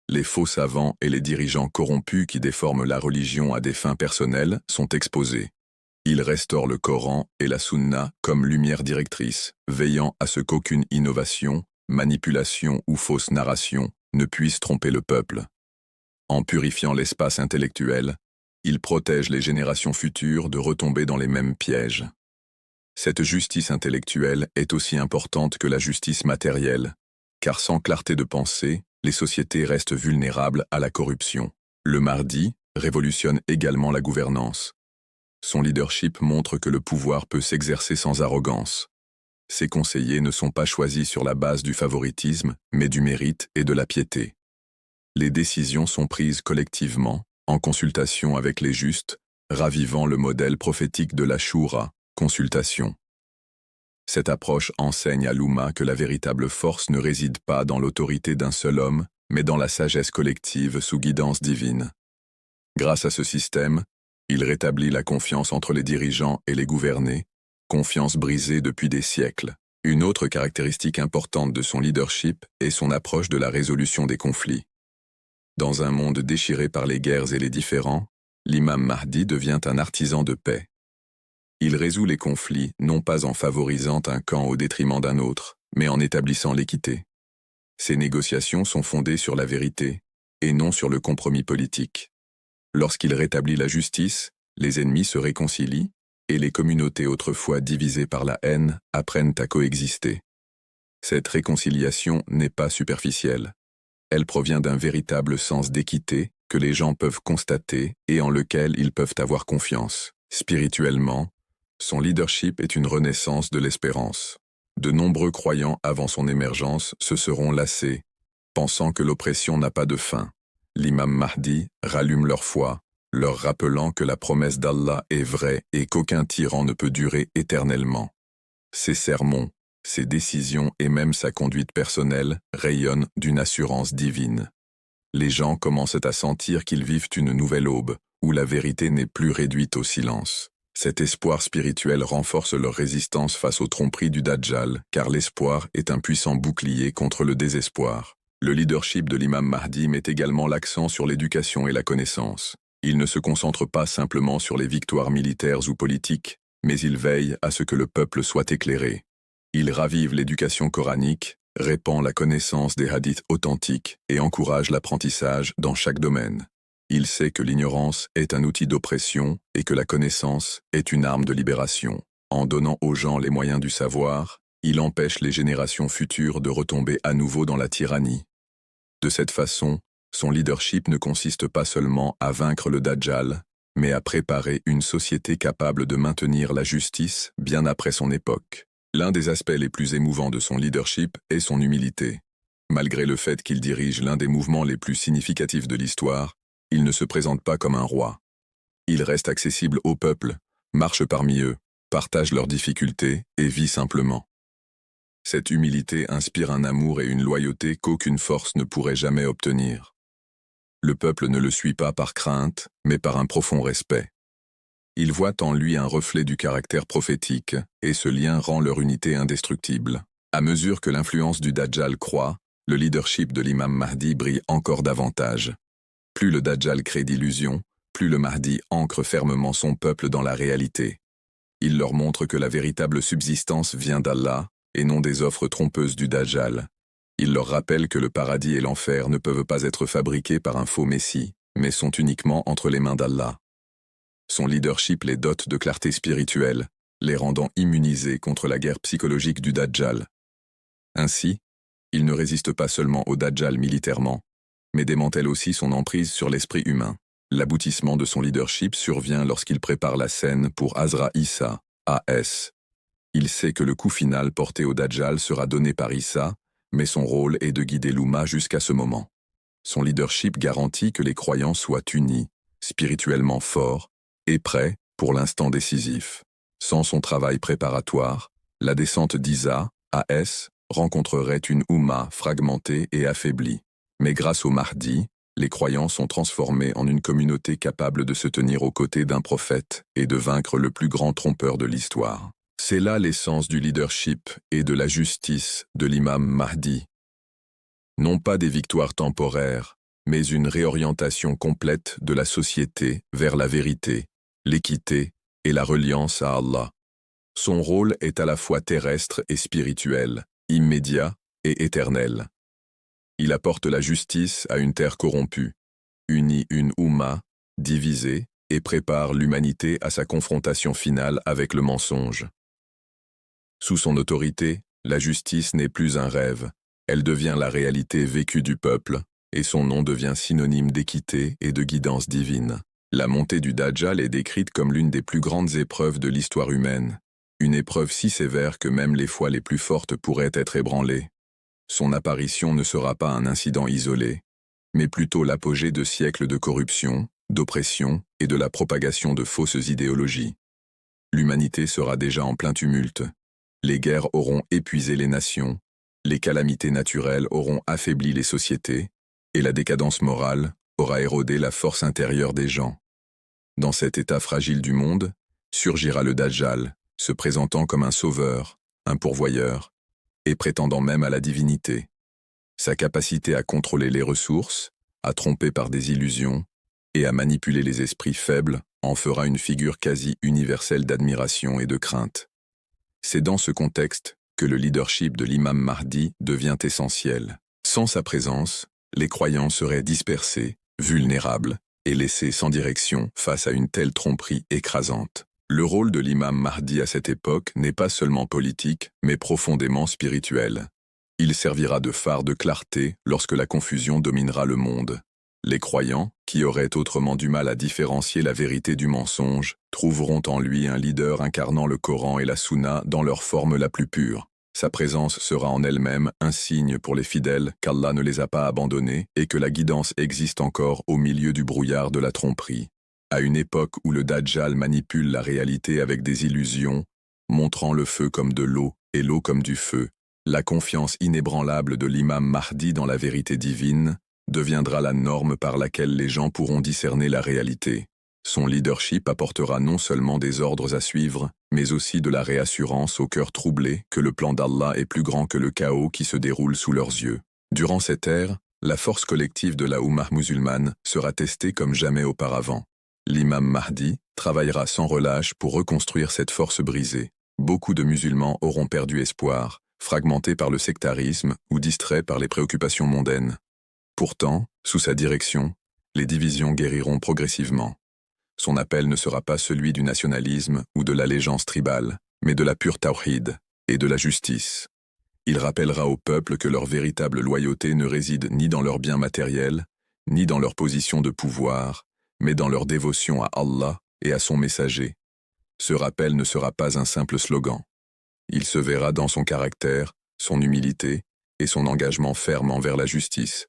Les faux savants et les dirigeants corrompus qui déforment la religion à des fins personnelles sont exposés. Il restaure le Coran et la Sunna comme lumière directrice, veillant à ce qu'aucune innovation, manipulation ou fausse narration ne puisse tromper le peuple. En purifiant l'espace intellectuel, il protège les générations futures de retomber dans les mêmes pièges. Cette justice intellectuelle est aussi importante que la justice matérielle, car sans clarté de pensée, les sociétés restent vulnérables à la corruption. Le Mahdi révolutionne également la gouvernance. Son leadership montre que le pouvoir peut s'exercer sans arrogance. Ses conseillers ne sont pas choisis sur la base du favoritisme, mais du mérite et de la piété. Les décisions sont prises collectivement, en consultation avec les justes, ravivant le modèle prophétique de la Shura, consultation. Cette approche enseigne à l'Oumma que la véritable force ne réside pas dans l'autorité d'un seul homme, mais dans la sagesse collective sous guidance divine. Grâce à ce système, il rétablit la confiance entre les dirigeants et les gouvernés, confiance brisée depuis des siècles. Une autre caractéristique importante de son leadership est son approche de la résolution des conflits. Dans un monde déchiré par les guerres et les différends, l'imam Mahdi devient un artisan de paix. Il résout les conflits non pas en favorisant un camp au détriment d'un autre, mais en établissant l'équité. Ses négociations sont fondées sur la vérité, et non sur le compromis politique. Lorsqu'il rétablit la justice, les ennemis se réconcilient, et les communautés autrefois divisées par la haine apprennent à coexister. Cette réconciliation n'est pas superficielle. Elle provient d'un véritable sens d'équité que les gens peuvent constater et en lequel ils peuvent avoir confiance. Spirituellement, son leadership est une renaissance de l'espérance. De nombreux croyants avant son émergence se seront lassés, pensant que l'oppression n'a pas de fin. L'imam Mahdi rallume leur foi, leur rappelant que la promesse d'Allah est vraie et qu'aucun tyran ne peut durer éternellement. Ses sermons, ses décisions et même sa conduite personnelle rayonnent d'une assurance divine. Les gens commencent à sentir qu'ils vivent une nouvelle aube, où la vérité n'est plus réduite au silence. Cet espoir spirituel renforce leur résistance face aux tromperies du Dajjal, car l'espoir est un puissant bouclier contre le désespoir. Le leadership de l'imam Mahdi met également l'accent sur l'éducation et la connaissance. Il ne se concentre pas simplement sur les victoires militaires ou politiques, mais il veille à ce que le peuple soit éclairé. Il ravive l'éducation coranique, répand la connaissance des hadiths authentiques et encourage l'apprentissage dans chaque domaine. Il sait que l'ignorance est un outil d'oppression et que la connaissance est une arme de libération. En donnant aux gens les moyens du savoir, il empêche les générations futures de retomber à nouveau dans la tyrannie. De cette façon, son leadership ne consiste pas seulement à vaincre le Dajjal, mais à préparer une société capable de maintenir la justice bien après son époque. L'un des aspects les plus émouvants de son leadership est son humilité. Malgré le fait qu'il dirige l'un des mouvements les plus significatifs de l'histoire, il ne se présente pas comme un roi. Il reste accessible au peuple, marche parmi eux, partage leurs difficultés et vit simplement. Cette humilité inspire un amour et une loyauté qu'aucune force ne pourrait jamais obtenir. Le peuple ne le suit pas par crainte, mais par un profond respect. Ils voient en lui un reflet du caractère prophétique, et ce lien rend leur unité indestructible. À mesure que l'influence du Dajjal croît, le leadership de l'imam Mahdi brille encore davantage. Plus le Dajjal crée d'illusions, plus le Mahdi ancre fermement son peuple dans la réalité. Il leur montre que la véritable subsistance vient d'Allah, et non des offres trompeuses du Dajjal. Il leur rappelle que le paradis et l'enfer ne peuvent pas être fabriqués par un faux messie, mais sont uniquement entre les mains d'Allah. Son leadership les dote de clarté spirituelle, les rendant immunisés contre la guerre psychologique du Dajjal. Ainsi, il ne résiste pas seulement au Dajjal militairement, mais démantèle aussi son emprise sur l'esprit humain. L'aboutissement de son leadership survient lorsqu'il prépare la scène pour Hazrat Issa, A.S. Il sait que le coup final porté au Dajjal sera donné par Issa, mais son rôle est de guider l'Oumma jusqu'à ce moment. Son leadership garantit que les croyants soient unis, spirituellement forts, et prêts pour l'instant décisif. Sans son travail préparatoire, la descente d'Isa, A.S., rencontrerait une Oumma fragmentée et affaiblie. Mais grâce au Mahdi, les croyants sont transformés en une communauté capable de se tenir aux côtés d'un prophète et de vaincre le plus grand trompeur de l'histoire. C'est là l'essence du leadership et de la justice de l'imam Mahdi. Non pas des victoires temporaires, mais une réorientation complète de la société vers la vérité, l'équité et la reliance à Allah. Son rôle est à la fois terrestre et spirituel, immédiat et éternel. Il apporte la justice à une terre corrompue, unit une Oumma, divisée, et prépare l'humanité à sa confrontation finale avec le mensonge. Sous son autorité, la justice n'est plus un rêve, elle devient la réalité vécue du peuple, et son nom devient synonyme d'équité et de guidance divine. La montée du Dajjal est décrite comme l'une des plus grandes épreuves de l'histoire humaine, une épreuve si sévère que même les foi les plus fortes pourraient être ébranlées. Son apparition ne sera pas un incident isolé, mais plutôt l'apogée de siècles de corruption, d'oppression et de la propagation de fausses idéologies. L'humanité sera déjà en plein tumulte. Les guerres auront épuisé les nations, les calamités naturelles auront affaibli les sociétés, et la décadence morale aura érodé la force intérieure des gens. Dans cet état fragile du monde, surgira le Dajjal, se présentant comme un sauveur, un pourvoyeur, et prétendant même à la divinité. Sa capacité à contrôler les ressources, à tromper par des illusions, et à manipuler les esprits faibles en fera une figure quasi universelle d'admiration et de crainte. C'est dans ce contexte que le leadership de l'imam Mahdi devient essentiel. Sans sa présence, les croyants seraient dispersés, vulnérables, et laissés sans direction face à une telle tromperie écrasante. Le rôle de l'imam Mahdi à cette époque n'est pas seulement politique, mais profondément spirituel. Il servira de phare de clarté lorsque la confusion dominera le monde. Les croyants, qui auraient autrement du mal à différencier la vérité du mensonge, trouveront en lui un leader incarnant le Coran et la Sunna dans leur forme la plus pure. Sa présence sera en elle-même un signe pour les fidèles qu'Allah ne les a pas abandonnés et que la guidance existe encore au milieu du brouillard de la tromperie. À une époque où le Dajjal manipule la réalité avec des illusions, montrant le feu comme de l'eau et l'eau comme du feu, la confiance inébranlable de l'imam Mahdi dans la vérité divine deviendra la norme par laquelle les gens pourront discerner la réalité. Son leadership apportera non seulement des ordres à suivre, mais aussi de la réassurance au cœur troublé que le plan d'Allah est plus grand que le chaos qui se déroule sous leurs yeux. Durant cette ère, la force collective de la Ummah musulmane sera testée comme jamais auparavant. L'imam Mahdi travaillera sans relâche pour reconstruire cette force brisée. Beaucoup de musulmans auront perdu espoir, fragmentés par le sectarisme ou distraits par les préoccupations mondaines. Pourtant, sous sa direction, les divisions guériront progressivement. Son appel ne sera pas celui du nationalisme ou de l'allégeance tribale, mais de la pure tawhid et de la justice. Il rappellera au peuple que leur véritable loyauté ne réside ni dans leurs biens matériels, ni dans leur position de pouvoir, mais dans leur dévotion à Allah et à son messager. Ce rappel ne sera pas un simple slogan. Il se verra dans son caractère, son humilité et son engagement ferme envers la justice.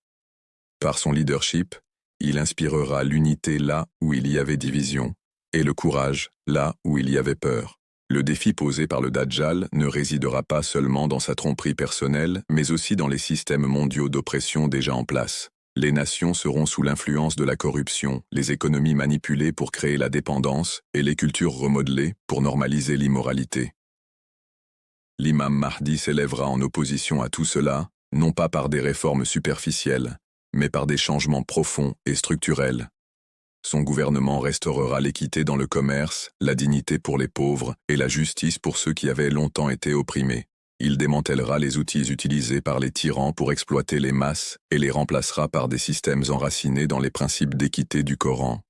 Par son leadership, il inspirera l'unité là où il y avait division, et le courage là où il y avait peur. Le défi posé par le Dajjal ne résidera pas seulement dans sa tromperie personnelle, mais aussi dans les systèmes mondiaux d'oppression déjà en place. Les nations seront sous l'influence de la corruption, les économies manipulées pour créer la dépendance, et les cultures remodelées pour normaliser l'immoralité. L'imam Mahdi s'élèvera en opposition à tout cela, non pas par des réformes superficielles, mais par des changements profonds et structurels. Son gouvernement restaurera l'équité dans le commerce, la dignité pour les pauvres et la justice pour ceux qui avaient longtemps été opprimés. Il démantèlera les outils utilisés par les tyrans pour exploiter les masses et les remplacera par des systèmes enracinés dans les principes d'équité du Coran.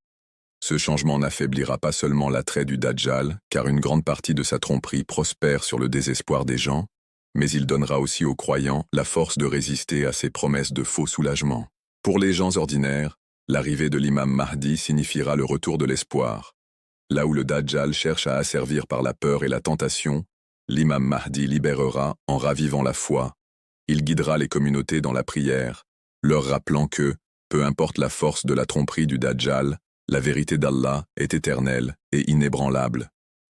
Ce changement n'affaiblira pas seulement l'attrait du Dajjal, car une grande partie de sa tromperie prospère sur le désespoir des gens, mais il donnera aussi aux croyants la force de résister à ses promesses de faux soulagement. Pour les gens ordinaires, l'arrivée de l'imam Mahdi signifiera le retour de l'espoir. Là où le Dajjal cherche à asservir par la peur et la tentation, l'imam Mahdi libérera en ravivant la foi. Il guidera les communautés dans la prière, leur rappelant que, peu importe la force de la tromperie du Dajjal, la vérité d'Allah est éternelle et inébranlable.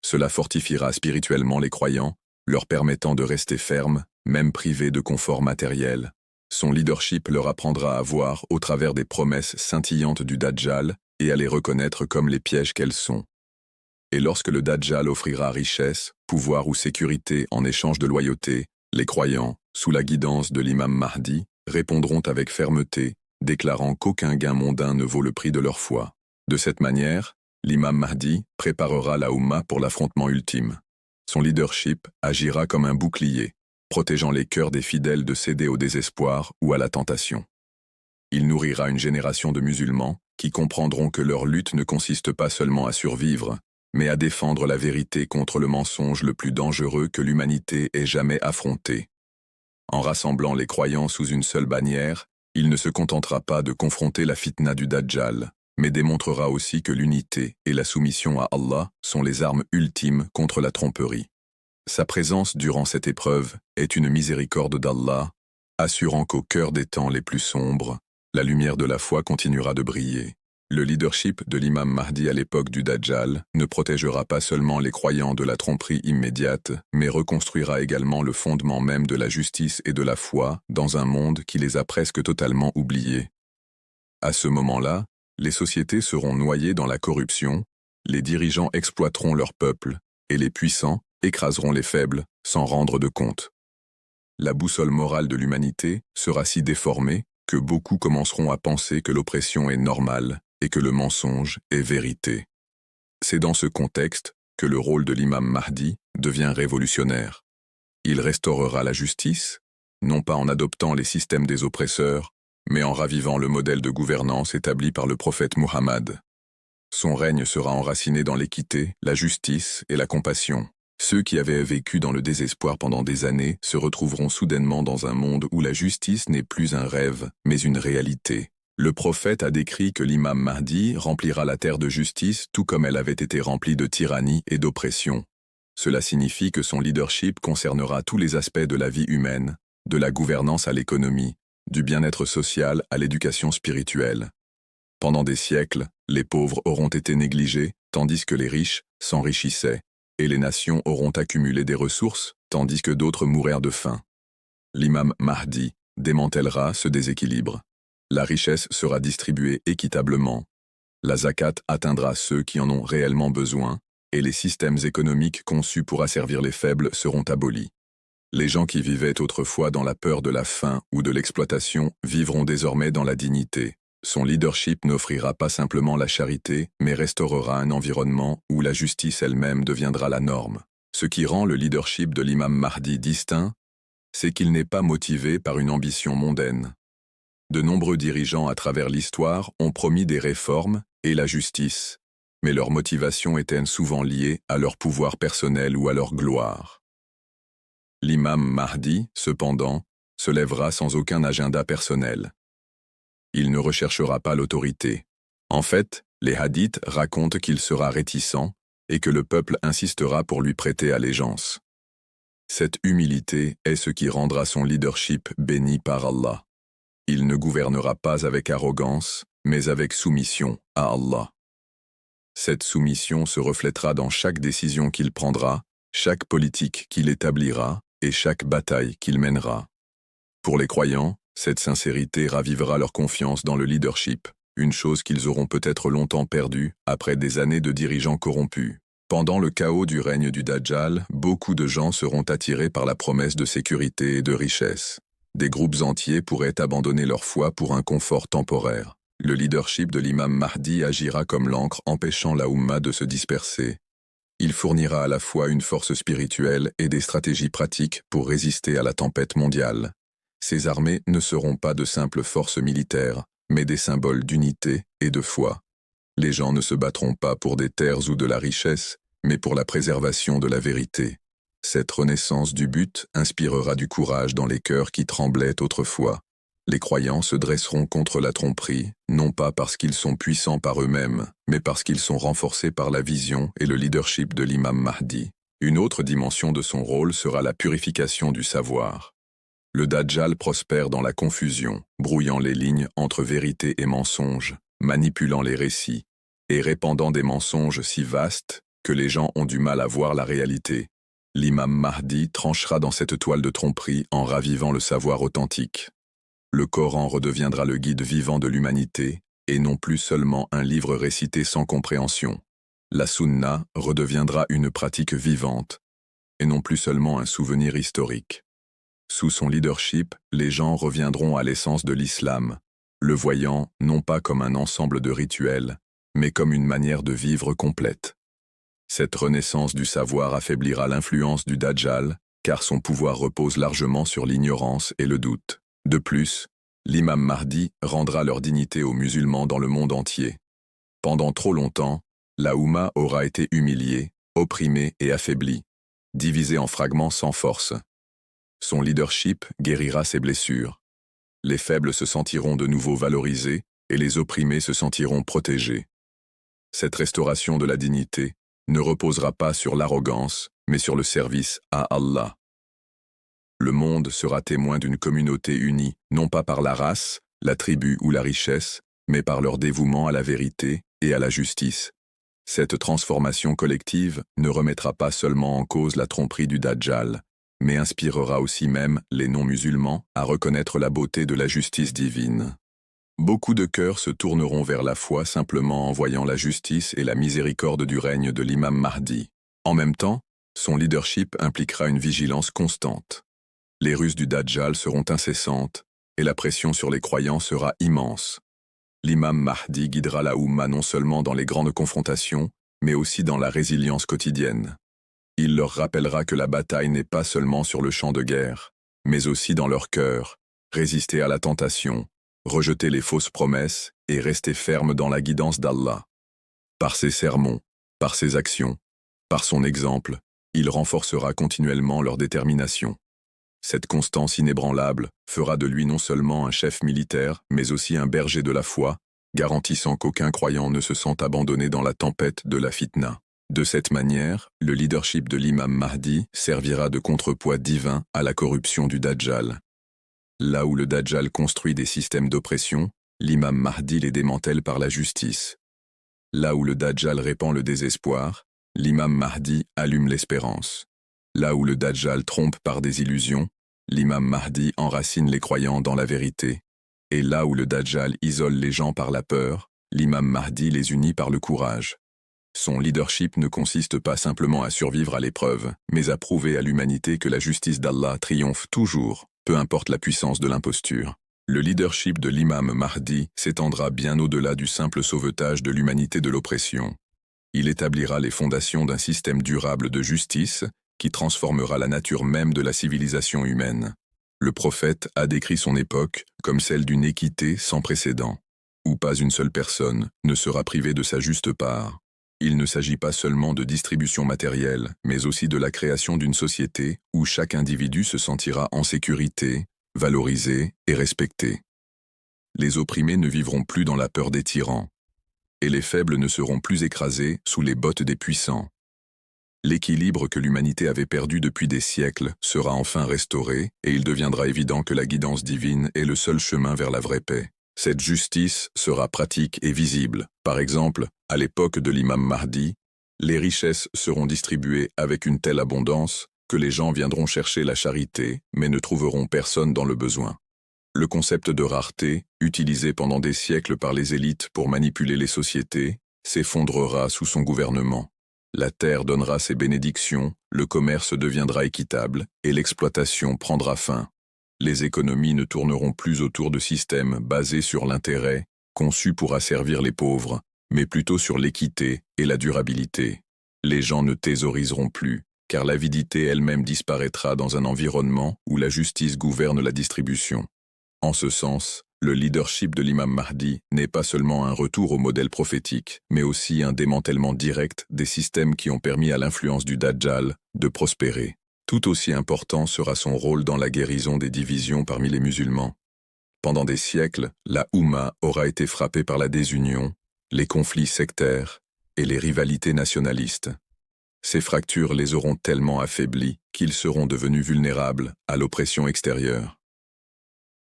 Cela fortifiera spirituellement les croyants, leur permettant de rester fermes, même privés de confort matériel. Son leadership leur apprendra à voir au travers des promesses scintillantes du Dajjal et à les reconnaître comme les pièges qu'elles sont. Et lorsque le Dajjal offrira richesse, pouvoir ou sécurité en échange de loyauté, les croyants, sous la guidance de l'imam Mahdi, répondront avec fermeté, déclarant qu'aucun gain mondain ne vaut le prix de leur foi. De cette manière, l'imam Mahdi préparera la Oumma pour l'affrontement ultime. Son leadership agira comme un bouclier, protégeant les cœurs des fidèles de céder au désespoir ou à la tentation. Il nourrira une génération de musulmans qui comprendront que leur lutte ne consiste pas seulement à survivre, mais à défendre la vérité contre le mensonge le plus dangereux que l'humanité ait jamais affronté. En rassemblant les croyants sous une seule bannière, il ne se contentera pas de confronter la fitna du Dajjal, mais démontrera aussi que l'unité et la soumission à Allah sont les armes ultimes contre la tromperie. Sa présence durant cette épreuve est une miséricorde d'Allah, assurant qu'au cœur des temps les plus sombres, la lumière de la foi continuera de briller. Le leadership de l'imam Mahdi à l'époque du Dajjal ne protégera pas seulement les croyants de la tromperie immédiate, mais reconstruira également le fondement même de la justice et de la foi dans un monde qui les a presque totalement oubliés. À ce moment-là, les sociétés seront noyées dans la corruption, les dirigeants exploiteront leur peuple, et les puissants écraseront les faibles sans rendre de compte. La boussole morale de l'humanité sera si déformée que beaucoup commenceront à penser que l'oppression est normale et que le mensonge est vérité. C'est dans ce contexte que le rôle de l'imam Mahdi devient révolutionnaire. Il restaurera la justice, non pas en adoptant les systèmes des oppresseurs, mais en ravivant le modèle de gouvernance établi par le prophète Muhammad. Son règne sera enraciné dans l'équité, la justice et la compassion. Ceux qui avaient vécu dans le désespoir pendant des années se retrouveront soudainement dans un monde où la justice n'est plus un rêve, mais une réalité. Le prophète a décrit que l'imam Mahdi remplira la terre de justice tout comme elle avait été remplie de tyrannie et d'oppression. Cela signifie que son leadership concernera tous les aspects de la vie humaine, de la gouvernance à l'économie, du bien-être social à l'éducation spirituelle. Pendant des siècles, les pauvres auront été négligés, tandis que les riches s'enrichissaient, et les nations auront accumulé des ressources, tandis que d'autres mourèrent de faim. L'imam Mahdi démantèlera ce déséquilibre. La richesse sera distribuée équitablement. La zakat atteindra ceux qui en ont réellement besoin, et les systèmes économiques conçus pour asservir les faibles seront abolis. Les gens qui vivaient autrefois dans la peur de la faim ou de l'exploitation vivront désormais dans la dignité. Son leadership n'offrira pas simplement la charité, mais restaurera un environnement où la justice elle-même deviendra la norme. Ce qui rend le leadership de l'imam Mahdi distinct, c'est qu'il n'est pas motivé par une ambition mondaine. De nombreux dirigeants à travers l'histoire ont promis des réformes et la justice, mais leur motivation était souvent liée à leur pouvoir personnel ou à leur gloire. L'imam Mahdi, cependant, se lèvera sans aucun agenda personnel. Il ne recherchera pas l'autorité. En fait, les hadiths racontent qu'il sera réticent et que le peuple insistera pour lui prêter allégeance. Cette humilité est ce qui rendra son leadership béni par Allah. Il ne gouvernera pas avec arrogance, mais avec soumission à Allah. Cette soumission se reflètera dans chaque décision qu'il prendra, chaque politique qu'il établira et chaque bataille qu'il mènera. Pour les croyants, cette sincérité ravivera leur confiance dans le leadership, une chose qu'ils auront peut-être longtemps perdue après des années de dirigeants corrompus. Pendant le chaos du règne du Dajjal, beaucoup de gens seront attirés par la promesse de sécurité et de richesse. Des groupes entiers pourraient abandonner leur foi pour un confort temporaire. Le leadership de l'imam Mahdi agira comme l'encre empêchant la Oumma de se disperser. Il fournira à la fois une force spirituelle et des stratégies pratiques pour résister à la tempête mondiale. Ces armées ne seront pas de simples forces militaires, mais des symboles d'unité et de foi. Les gens ne se battront pas pour des terres ou de la richesse, mais pour la préservation de la vérité. Cette renaissance du but inspirera du courage dans les cœurs qui tremblaient autrefois. Les croyants se dresseront contre la tromperie, non pas parce qu'ils sont puissants par eux-mêmes, mais parce qu'ils sont renforcés par la vision et le leadership de l'imam Mahdi. Une autre dimension de son rôle sera la purification du savoir. Le Dajjal prospère dans la confusion, brouillant les lignes entre vérité et mensonge, manipulant les récits, et répandant des mensonges si vastes que les gens ont du mal à voir la réalité. L'imam Mahdi tranchera dans cette toile de tromperie en ravivant le savoir authentique. Le Coran redeviendra le guide vivant de l'humanité, et non plus seulement un livre récité sans compréhension. La Sunna redeviendra une pratique vivante, et non plus seulement un souvenir historique. Sous son leadership, les gens reviendront à l'essence de l'islam, le voyant non pas comme un ensemble de rituels, mais comme une manière de vivre complète. Cette renaissance du savoir affaiblira l'influence du Dajjal, car son pouvoir repose largement sur l'ignorance et le doute. De plus, l'imam Mahdi rendra leur dignité aux musulmans dans le monde entier. Pendant trop longtemps, la Oumma aura été humiliée, opprimée et affaiblie, divisée en fragments sans force. Son leadership guérira ses blessures. Les faibles se sentiront de nouveau valorisés et les opprimés se sentiront protégés. Cette restauration de la dignité ne reposera pas sur l'arrogance, mais sur le service à Allah. Le monde sera témoin d'une communauté unie, non pas par la race, la tribu ou la richesse, mais par leur dévouement à la vérité et à la justice. Cette transformation collective ne remettra pas seulement en cause la tromperie du Dajjal, mais inspirera aussi même les non-musulmans à reconnaître la beauté de la justice divine. Beaucoup de cœurs se tourneront vers la foi simplement en voyant la justice et la miséricorde du règne de l'imam Mahdi. En même temps, son leadership impliquera une vigilance constante. Les ruses du Dajjal seront incessantes et la pression sur les croyants sera immense. L'imam Mahdi guidera la Oumma non seulement dans les grandes confrontations, mais aussi dans la résilience quotidienne. Il leur rappellera que la bataille n'est pas seulement sur le champ de guerre, mais aussi dans leur cœur, résister à la tentation, rejeter les fausses promesses et rester ferme dans la guidance d'Allah. Par ses sermons, par ses actions, par son exemple, il renforcera continuellement leur détermination. Cette constance inébranlable fera de lui non seulement un chef militaire, mais aussi un berger de la foi, garantissant qu'aucun croyant ne se sente abandonné dans la tempête de la fitna. De cette manière, le leadership de l'imam Mahdi servira de contrepoids divin à la corruption du Dajjal. Là où le Dajjal construit des systèmes d'oppression, l'imam Mahdi les démantèle par la justice. Là où le Dajjal répand le désespoir, l'imam Mahdi allume l'espérance. Là où le Dajjal trompe par des illusions, l'imam Mahdi enracine les croyants dans la vérité. Et là où le Dajjal isole les gens par la peur, l'imam Mahdi les unit par le courage. Son leadership ne consiste pas simplement à survivre à l'épreuve, mais à prouver à l'humanité que la justice d'Allah triomphe toujours, peu importe la puissance de l'imposture. Le leadership de l'imam Mahdi s'étendra bien au-delà du simple sauvetage de l'humanité de l'oppression. Il établira les fondations d'un système durable de justice qui transformera la nature même de la civilisation humaine. Le prophète a décrit son époque comme celle d'une équité sans précédent, où pas une seule personne ne sera privée de sa juste part. Il ne s'agit pas seulement de distribution matérielle, mais aussi de la création d'une société où chaque individu se sentira en sécurité, valorisé et respecté. Les opprimés ne vivront plus dans la peur des tyrans, et les faibles ne seront plus écrasés sous les bottes des puissants. L'équilibre que l'humanité avait perdu depuis des siècles sera enfin restauré, et il deviendra évident que la guidance divine est le seul chemin vers la vraie paix. Cette justice sera pratique et visible. Par exemple, à l'époque de l'imam Mahdi, les richesses seront distribuées avec une telle abondance que les gens viendront chercher la charité, mais ne trouveront personne dans le besoin. Le concept de rareté, utilisé pendant des siècles par les élites pour manipuler les sociétés, s'effondrera sous son gouvernement. La terre donnera ses bénédictions, le commerce deviendra équitable et l'exploitation prendra fin. Les économies ne tourneront plus autour de systèmes basés sur l'intérêt, conçus pour asservir les pauvres, mais plutôt sur l'équité et la durabilité. Les gens ne thésauriseront plus, car l'avidité elle-même disparaîtra dans un environnement où la justice gouverne la distribution. En ce sens, le leadership de l'imam Mahdi n'est pas seulement un retour au modèle prophétique, mais aussi un démantèlement direct des systèmes qui ont permis à l'influence du Dajjal de prospérer. Tout aussi important sera son rôle dans la guérison des divisions parmi les musulmans. Pendant des siècles, la Oumma aura été frappée par la désunion, les conflits sectaires et les rivalités nationalistes. Ces fractures les auront tellement affaiblis qu'ils seront devenus vulnérables à l'oppression extérieure.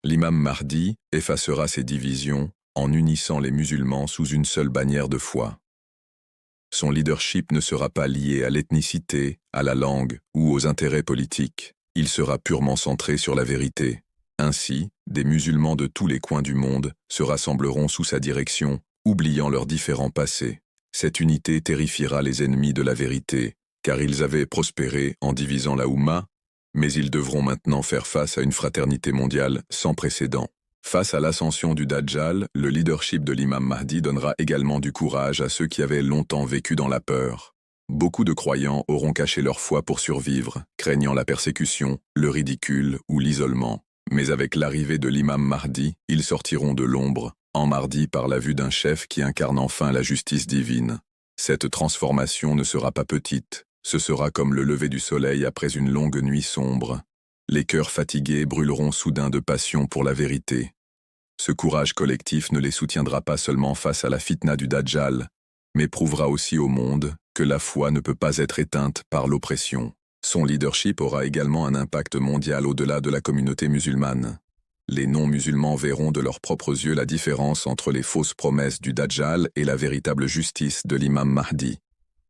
L'imam Mahdi effacera ces divisions en unissant les musulmans sous une seule bannière de foi. Son leadership ne sera pas lié à l'ethnicité, à la langue ou aux intérêts politiques. Il sera purement centré sur la vérité. Ainsi, des musulmans de tous les coins du monde se rassembleront sous sa direction, oubliant leurs différents passés. Cette unité terrifiera les ennemis de la vérité, car ils avaient prospéré en divisant la Oumma, mais ils devront maintenant faire face à une fraternité mondiale sans précédent. Face à l'ascension du Dajjal, le leadership de l'imam Mahdi donnera également du courage à ceux qui avaient longtemps vécu dans la peur. Beaucoup de croyants auront caché leur foi pour survivre, craignant la persécution, le ridicule ou l'isolement. Mais avec l'arrivée de l'imam Mahdi, ils sortiront de l'ombre, emmardis par la vue d'un chef qui incarne enfin la justice divine. Cette transformation ne sera pas petite. Ce sera comme le lever du soleil après une longue nuit sombre. Les cœurs fatigués brûleront soudain de passion pour la vérité. Ce courage collectif ne les soutiendra pas seulement face à la fitna du Dajjal, mais prouvera aussi au monde que la foi ne peut pas être éteinte par l'oppression. Son leadership aura également un impact mondial au-delà de la communauté musulmane. Les non-musulmans verront de leurs propres yeux la différence entre les fausses promesses du Dajjal et la véritable justice de l'imam Mahdi.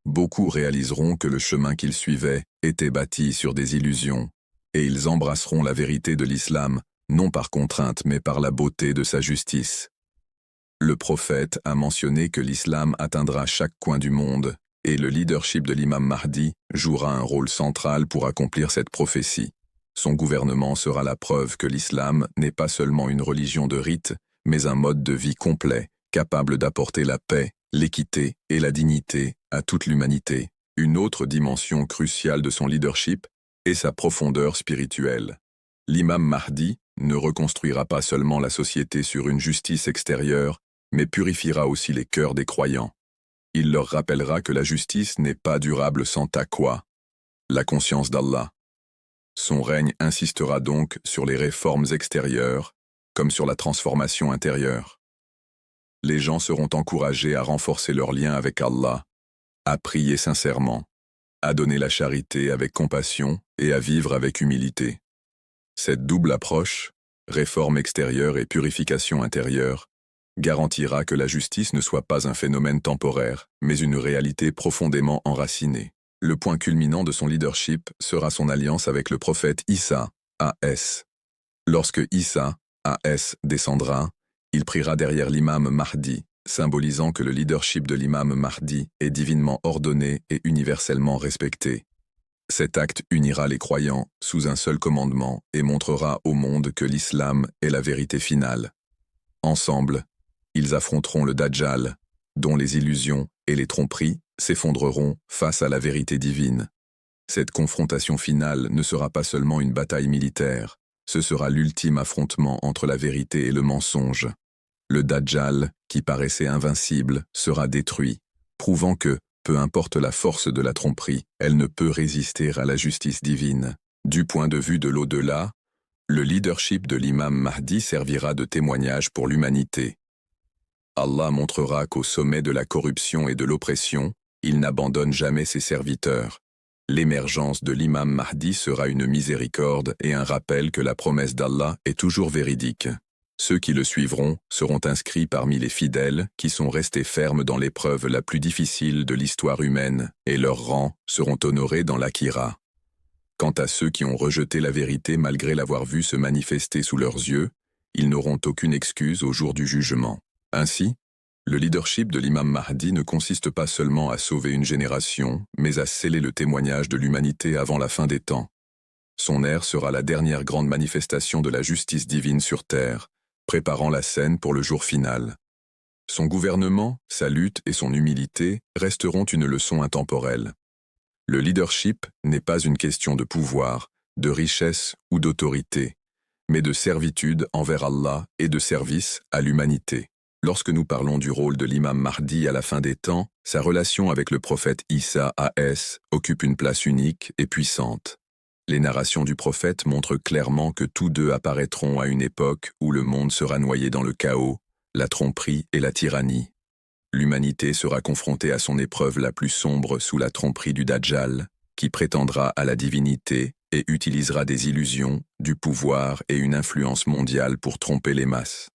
Beaucoup réaliseront que le chemin qu'ils suivaient était bâti sur des illusions, et ils embrasseront la vérité de l'islam, non par contrainte mais par la beauté de sa justice. Le prophète a mentionné que l'islam atteindra chaque coin du monde, et le leadership de l'imam Mahdi jouera un rôle central pour accomplir cette prophétie. Son gouvernement sera la preuve que l'islam n'est pas seulement une religion de rite, mais un mode de vie complet, capable d'apporter la paix, l'équité et la dignité à toute l'humanité. Une autre dimension cruciale de son leadership est sa profondeur spirituelle. L'imam Mahdi ne reconstruira pas seulement la société sur une justice extérieure, mais purifiera aussi les cœurs des croyants. Il leur rappellera que la justice n'est pas durable sans taqwa, la conscience d'Allah. Son règne insistera donc sur les réformes extérieures, comme sur la transformation intérieure. Les gens seront encouragés à renforcer leur lien avec Allah, à prier sincèrement, à donner la charité avec compassion et à vivre avec humilité. Cette double approche, réforme extérieure et purification intérieure, garantira que la justice ne soit pas un phénomène temporaire, mais une réalité profondément enracinée. Le point culminant de son leadership sera son alliance avec le prophète Issa, A.S. Lorsque Issa, A.S. descendra, il priera derrière l'imam Mahdi, symbolisant que le leadership de l'imam Mahdi est divinement ordonné et universellement respecté. Cet acte unira les croyants sous un seul commandement et montrera au monde que l'islam est la vérité finale. Ensemble, ils affronteront le Dajjal, dont les illusions et les tromperies s'effondreront face à la vérité divine. Cette confrontation finale ne sera pas seulement une bataille militaire, ce sera l'ultime affrontement entre la vérité et le mensonge. Le Dajjal, qui paraissait invincible, sera détruit, prouvant que, peu importe la force de la tromperie, elle ne peut résister à la justice divine. Du point de vue de l'au-delà, le leadership de l'imam Mahdi servira de témoignage pour l'humanité. Allah montrera qu'au sommet de la corruption et de l'oppression, il n'abandonne jamais ses serviteurs. L'émergence de l'imam Mahdi sera une miséricorde et un rappel que la promesse d'Allah est toujours véridique. Ceux qui le suivront seront inscrits parmi les fidèles qui sont restés fermes dans l'épreuve la plus difficile de l'histoire humaine, et leurs rangs seront honorés dans l'Akhira. Quant à ceux qui ont rejeté la vérité malgré l'avoir vue se manifester sous leurs yeux, ils n'auront aucune excuse au jour du jugement. Ainsi, le leadership de l'imam Mahdi ne consiste pas seulement à sauver une génération, mais à sceller le témoignage de l'humanité avant la fin des temps. Son ère sera la dernière grande manifestation de la justice divine sur terre, préparant la scène pour le jour final. Son gouvernement, sa lutte et son humilité resteront une leçon intemporelle. Le leadership n'est pas une question de pouvoir, de richesse ou d'autorité, mais de servitude envers Allah et de service à l'humanité. Lorsque nous parlons du rôle de l'imam Mahdi à la fin des temps, sa relation avec le prophète Issa A.S. occupe une place unique et puissante. Les narrations du prophète montrent clairement que tous deux apparaîtront à une époque où le monde sera noyé dans le chaos, la tromperie et la tyrannie. L'humanité sera confrontée à son épreuve la plus sombre sous la tromperie du Dajjal, qui prétendra à la divinité et utilisera des illusions, du pouvoir et une influence mondiale pour tromper les masses.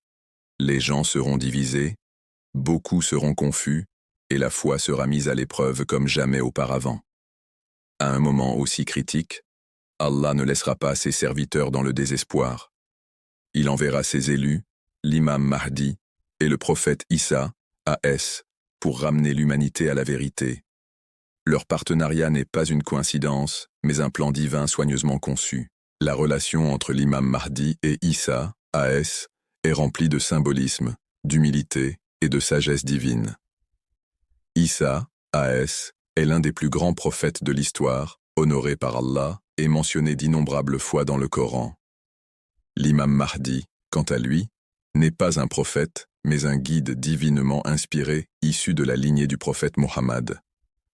Les gens seront divisés, beaucoup seront confus, et la foi sera mise à l'épreuve comme jamais auparavant. À un moment aussi critique, Allah ne laissera pas ses serviteurs dans le désespoir. Il enverra ses élus, l'imam Mahdi et le prophète Issa, A.S., pour ramener l'humanité à la vérité. Leur partenariat n'est pas une coïncidence, mais un plan divin soigneusement conçu. La relation entre l'imam Mahdi et Issa, A.S., est remplie de symbolisme, d'humilité et de sagesse divine. Issa, A.S., est l'un des plus grands prophètes de l'histoire, honoré par Allah et mentionné d'innombrables fois dans le Coran. L'imam Mahdi, quant à lui, n'est pas un prophète, mais un guide divinement inspiré, issu de la lignée du prophète Mohammed.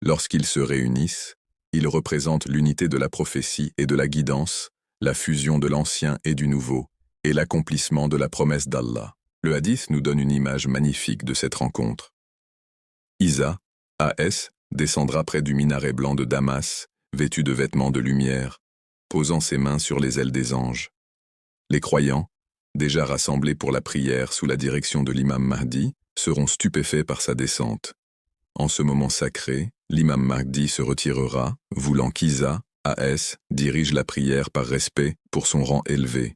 Lorsqu'ils se réunissent, ils représentent l'unité de la prophétie et de la guidance, la fusion de l'ancien et du nouveau, et l'accomplissement de la promesse d'Allah. Le hadith nous donne une image magnifique de cette rencontre. Isa, A.S., descendra près du minaret blanc de Damas, vêtu de vêtements de lumière, posant ses mains sur les ailes des anges. Les croyants, déjà rassemblés pour la prière sous la direction de l'imam Mahdi, seront stupéfaits par sa descente. En ce moment sacré, l'imam Mahdi se retirera, voulant qu'Isa, A.S., dirige la prière par respect pour son rang élevé.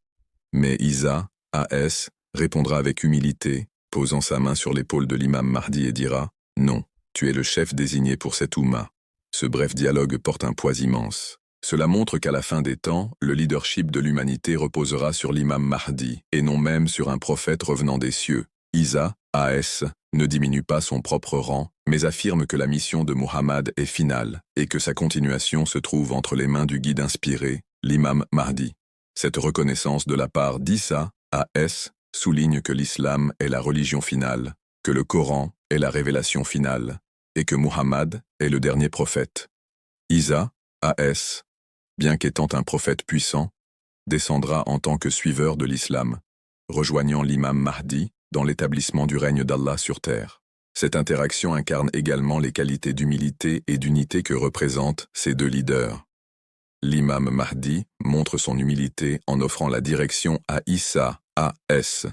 Mais Isa, A.S., répondra avec humilité, posant sa main sur l'épaule de l'imam Mahdi et dira « Non, tu es le chef désigné pour cette Oumma ». Ce bref dialogue porte un poids immense. Cela montre qu'à la fin des temps, le leadership de l'humanité reposera sur l'imam Mahdi, et non même sur un prophète revenant des cieux. Isa, A.S., ne diminue pas son propre rang, mais affirme que la mission de Muhammad est finale, et que sa continuation se trouve entre les mains du guide inspiré, l'imam Mahdi. Cette reconnaissance de la part d'Isa, A.S., souligne que l'islam est la religion finale, que le Coran est la révélation finale, et que Muhammad est le dernier prophète. Isa, A.S., bien qu'étant un prophète puissant, descendra en tant que suiveur de l'islam, rejoignant l'imam Mahdi dans l'établissement du règne d'Allah sur terre. Cette interaction incarne également les qualités d'humilité et d'unité que représentent ces deux leaders. L'imam Mahdi montre son humilité en offrant la direction à Isa, A.S.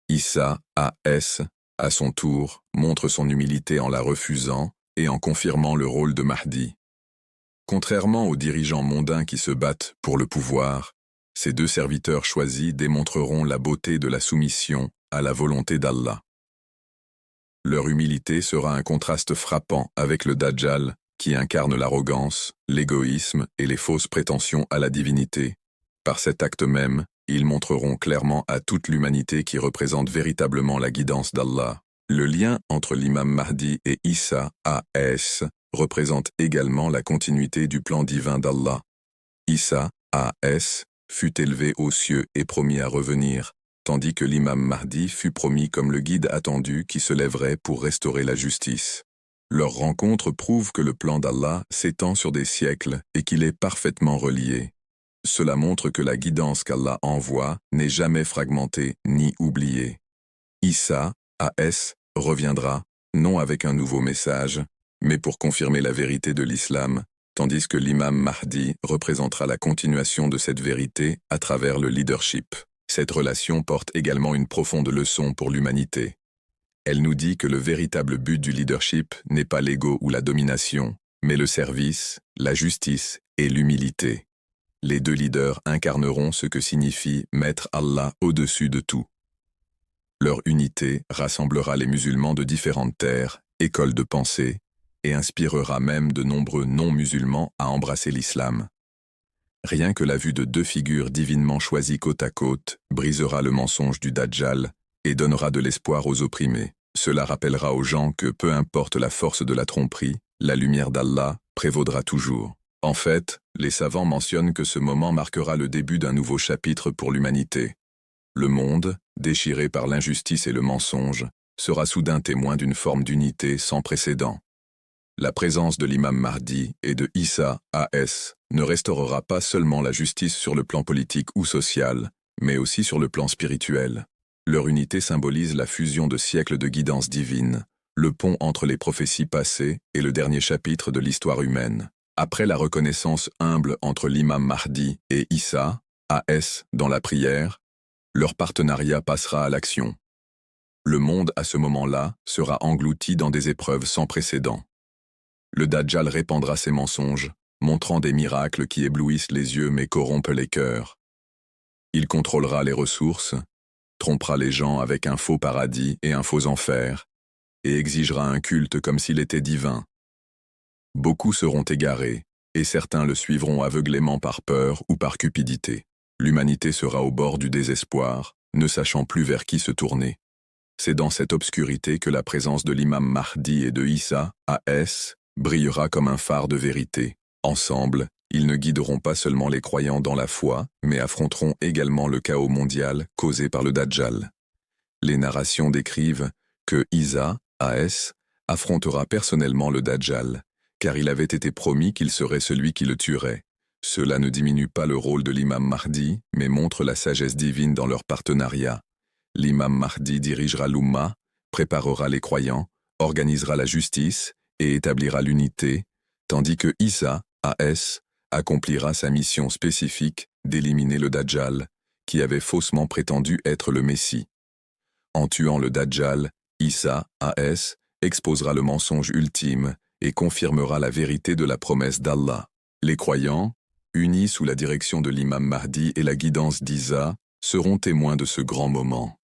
Isa, A.S., à son tour, montre son humilité en la refusant et en confirmant le rôle de Mahdi. Contrairement aux dirigeants mondains qui se battent pour le pouvoir, ces deux serviteurs choisis démontreront la beauté de la soumission à la volonté d'Allah. Leur humilité sera un contraste frappant avec le Dajjal, qui incarne l'arrogance, l'égoïsme et les fausses prétentions à la divinité. Par cet acte même, ils montreront clairement à toute l'humanité qui représente véritablement la guidance d'Allah. Le lien entre l'imam Mahdi et Isa, A.S., représente également la continuité du plan divin d'Allah. Isa, A.S., fut élevé aux cieux et promis à revenir, tandis que l'imam Mahdi fut promis comme le guide attendu qui se lèverait pour restaurer la justice. Leur rencontre prouve que le plan d'Allah s'étend sur des siècles et qu'il est parfaitement relié. Cela montre que la guidance qu'Allah envoie n'est jamais fragmentée ni oubliée. Isa, A.S., reviendra, non avec un nouveau message, mais pour confirmer la vérité de l'islam, tandis que l'imam Mahdi représentera la continuation de cette vérité à travers le leadership. Cette relation porte également une profonde leçon pour l'humanité. Elle nous dit que le véritable but du leadership n'est pas l'ego ou la domination, mais le service, la justice et l'humilité. Les deux leaders incarneront ce que signifie mettre Allah au-dessus de tout. Leur unité rassemblera les musulmans de différentes terres, écoles de pensée, et inspirera même de nombreux non-musulmans à embrasser l'islam. Rien que la vue de deux figures divinement choisies côte à côte brisera le mensonge du Dajjal et donnera de l'espoir aux opprimés. Cela rappellera aux gens que peu importe la force de la tromperie, la lumière d'Allah prévaudra toujours. En fait, les savants mentionnent que ce moment marquera le début d'un nouveau chapitre pour l'humanité. Le monde, déchiré par l'injustice et le mensonge, sera soudain témoin d'une forme d'unité sans précédent. La présence de l'imam Mahdi et de Isa, A.S., ne restaurera pas seulement la justice sur le plan politique ou social, mais aussi sur le plan spirituel. Leur unité symbolise la fusion de siècles de guidance divine, le pont entre les prophéties passées et le dernier chapitre de l'histoire humaine. Après la reconnaissance humble entre l'imam Mahdi et Isa, A.S., dans la prière, leur partenariat passera à l'action. Le monde, à ce moment-là, sera englouti dans des épreuves sans précédent. Le Dajjal répandra ses mensonges, montrant des miracles qui éblouissent les yeux mais corrompent les cœurs. Il contrôlera les ressources, trompera les gens avec un faux paradis et un faux enfer, et exigera un culte comme s'il était divin. Beaucoup seront égarés, et certains le suivront aveuglément par peur ou par cupidité. L'humanité sera au bord du désespoir, ne sachant plus vers qui se tourner. C'est dans cette obscurité que la présence de l'imam Mahdi et de Isa, A.S., brillera comme un phare de vérité. Ensemble, ils ne guideront pas seulement les croyants dans la foi, mais affronteront également le chaos mondial causé par le Dajjal. Les narrations décrivent que Isa, A.S., affrontera personnellement le Dajjal, car il avait été promis qu'il serait celui qui le tuerait. Cela ne diminue pas le rôle de l'imam Mahdi, mais montre la sagesse divine dans leur partenariat. L'imam Mahdi dirigera l'Oumma, préparera les croyants, organisera la justice et établira l'unité, tandis que Isa, A.S., accomplira sa mission spécifique d'éliminer le Dajjal, qui avait faussement prétendu être le Messie. En tuant le Dajjal, Isa, A.S., exposera le mensonge ultime et confirmera la vérité de la promesse d'Allah. Les croyants, unis sous la direction de l'imam Mahdi et la guidance d'Isa, seront témoins de ce grand moment.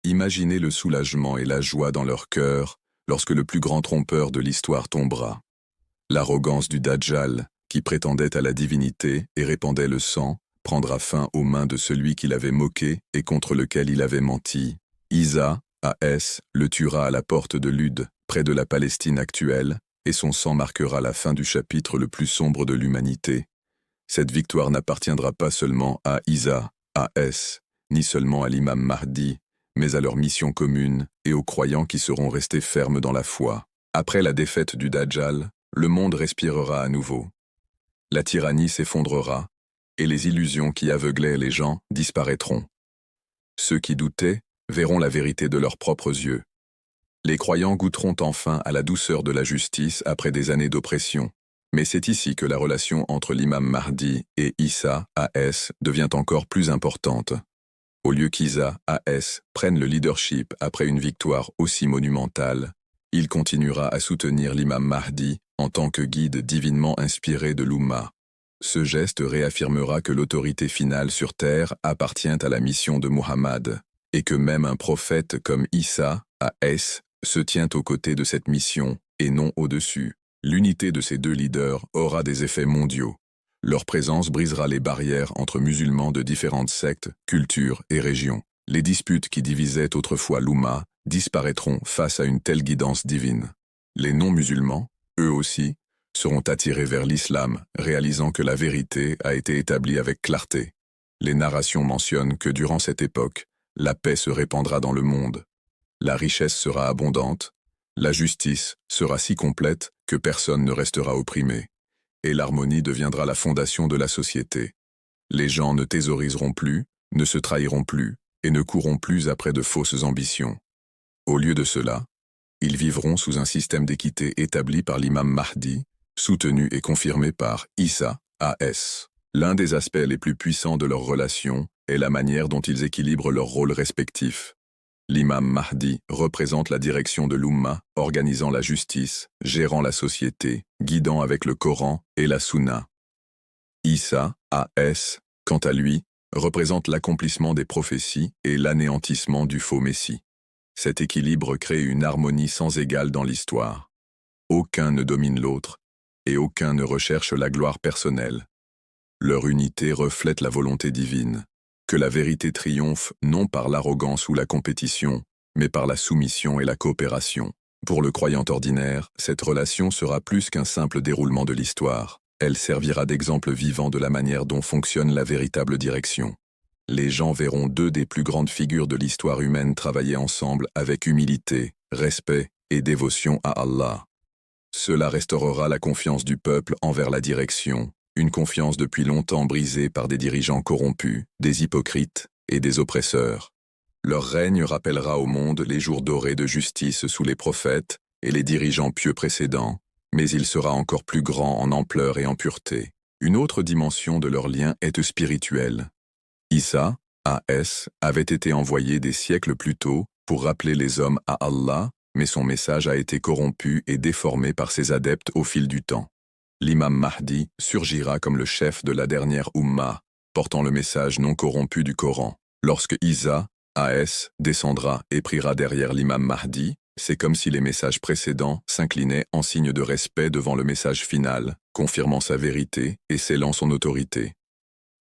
Imaginez le soulagement et la joie dans leur cœur lorsque le plus grand trompeur de l'histoire tombera. L'arrogance du Dajjal, qui prétendait à la divinité et répandait le sang, prendra fin aux mains de celui qui l'avait moqué et contre lequel il avait menti. Isa, A.S., le tuera à la porte de Ludd, près de la Palestine actuelle, et son sang marquera la fin du chapitre le plus sombre de l'humanité. Cette victoire n'appartiendra pas seulement à Isa, A.S., ni seulement à l'imam Mahdi, mais à leur mission commune et aux croyants qui seront restés fermes dans la foi. Après la défaite du Dajjal, le monde respirera à nouveau. La tyrannie s'effondrera, et les illusions qui aveuglaient les gens disparaîtront. Ceux qui doutaient verront la vérité de leurs propres yeux. Les croyants goûteront enfin à la douceur de la justice après des années d'oppression. Mais c'est ici que la relation entre l'imam Mahdi et Isa, A.S., devient encore plus importante. Au lieu qu'Isa, A.S., prenne le leadership après une victoire aussi monumentale, il continuera à soutenir l'imam Mahdi en tant que guide divinement inspiré de l'Oumma. Ce geste réaffirmera que l'autorité finale sur terre appartient à la mission de Muhammad, et que même un prophète comme Isa, A.S., se tient aux côtés de cette mission et non au-dessus. L'unité de ces deux leaders aura des effets mondiaux. Leur présence brisera les barrières entre musulmans de différentes sectes, cultures et régions. Les disputes qui divisaient autrefois l'Oumma disparaîtront face à une telle guidance divine. Les non-musulmans, eux aussi, seront attirés vers l'islam, réalisant que la vérité a été établie avec clarté. Les narrations mentionnent que durant cette époque, la paix se répandra dans le monde. La richesse sera abondante, la justice sera si complète que personne ne restera opprimé, et l'harmonie deviendra la fondation de la société. Les gens ne thésauriseront plus, ne se trahiront plus, et ne courront plus après de fausses ambitions. Au lieu de cela, ils vivront sous un système d'équité établi par l'imam Mahdi, soutenu et confirmé par Isa, A.S. L'un des aspects les plus puissants de leur relation est la manière dont ils équilibrent leurs rôles respectifs. L'imam Mahdi représente la direction de l'Oumma, organisant la justice, gérant la société, guidant avec le Coran et la Sunna. Isa, A.S., quant à lui, représente l'accomplissement des prophéties et l'anéantissement du faux Messie. Cet équilibre crée une harmonie sans égale dans l'histoire. Aucun ne domine l'autre, et aucun ne recherche la gloire personnelle. Leur unité reflète la volonté divine. Que la vérité triomphe non par l'arrogance ou la compétition, mais par la soumission et la coopération. Pour le croyant ordinaire, cette relation sera plus qu'un simple déroulement de l'histoire. Elle servira d'exemple vivant de la manière dont fonctionne la véritable direction. Les gens verront deux des plus grandes figures de l'histoire humaine travailler ensemble avec humilité, respect et dévotion à Allah. Cela restaurera la confiance du peuple envers la direction, une confiance depuis longtemps brisée par des dirigeants corrompus, des hypocrites et des oppresseurs. Leur règne rappellera au monde les jours dorés de justice sous les prophètes et les dirigeants pieux précédents, mais il sera encore plus grand en ampleur et en pureté. Une autre dimension de leur lien est spirituelle. Isa, A.S., avait été envoyé des siècles plus tôt pour rappeler les hommes à Allah, mais son message a été corrompu et déformé par ses adeptes au fil du temps. L'imam Mahdi surgira comme le chef de la dernière Oumma, portant le message non corrompu du Coran. Lorsque Isa, A.S., descendra et priera derrière l'imam Mahdi, c'est comme si les messages précédents s'inclinaient en signe de respect devant le message final, confirmant sa vérité et scellant son autorité.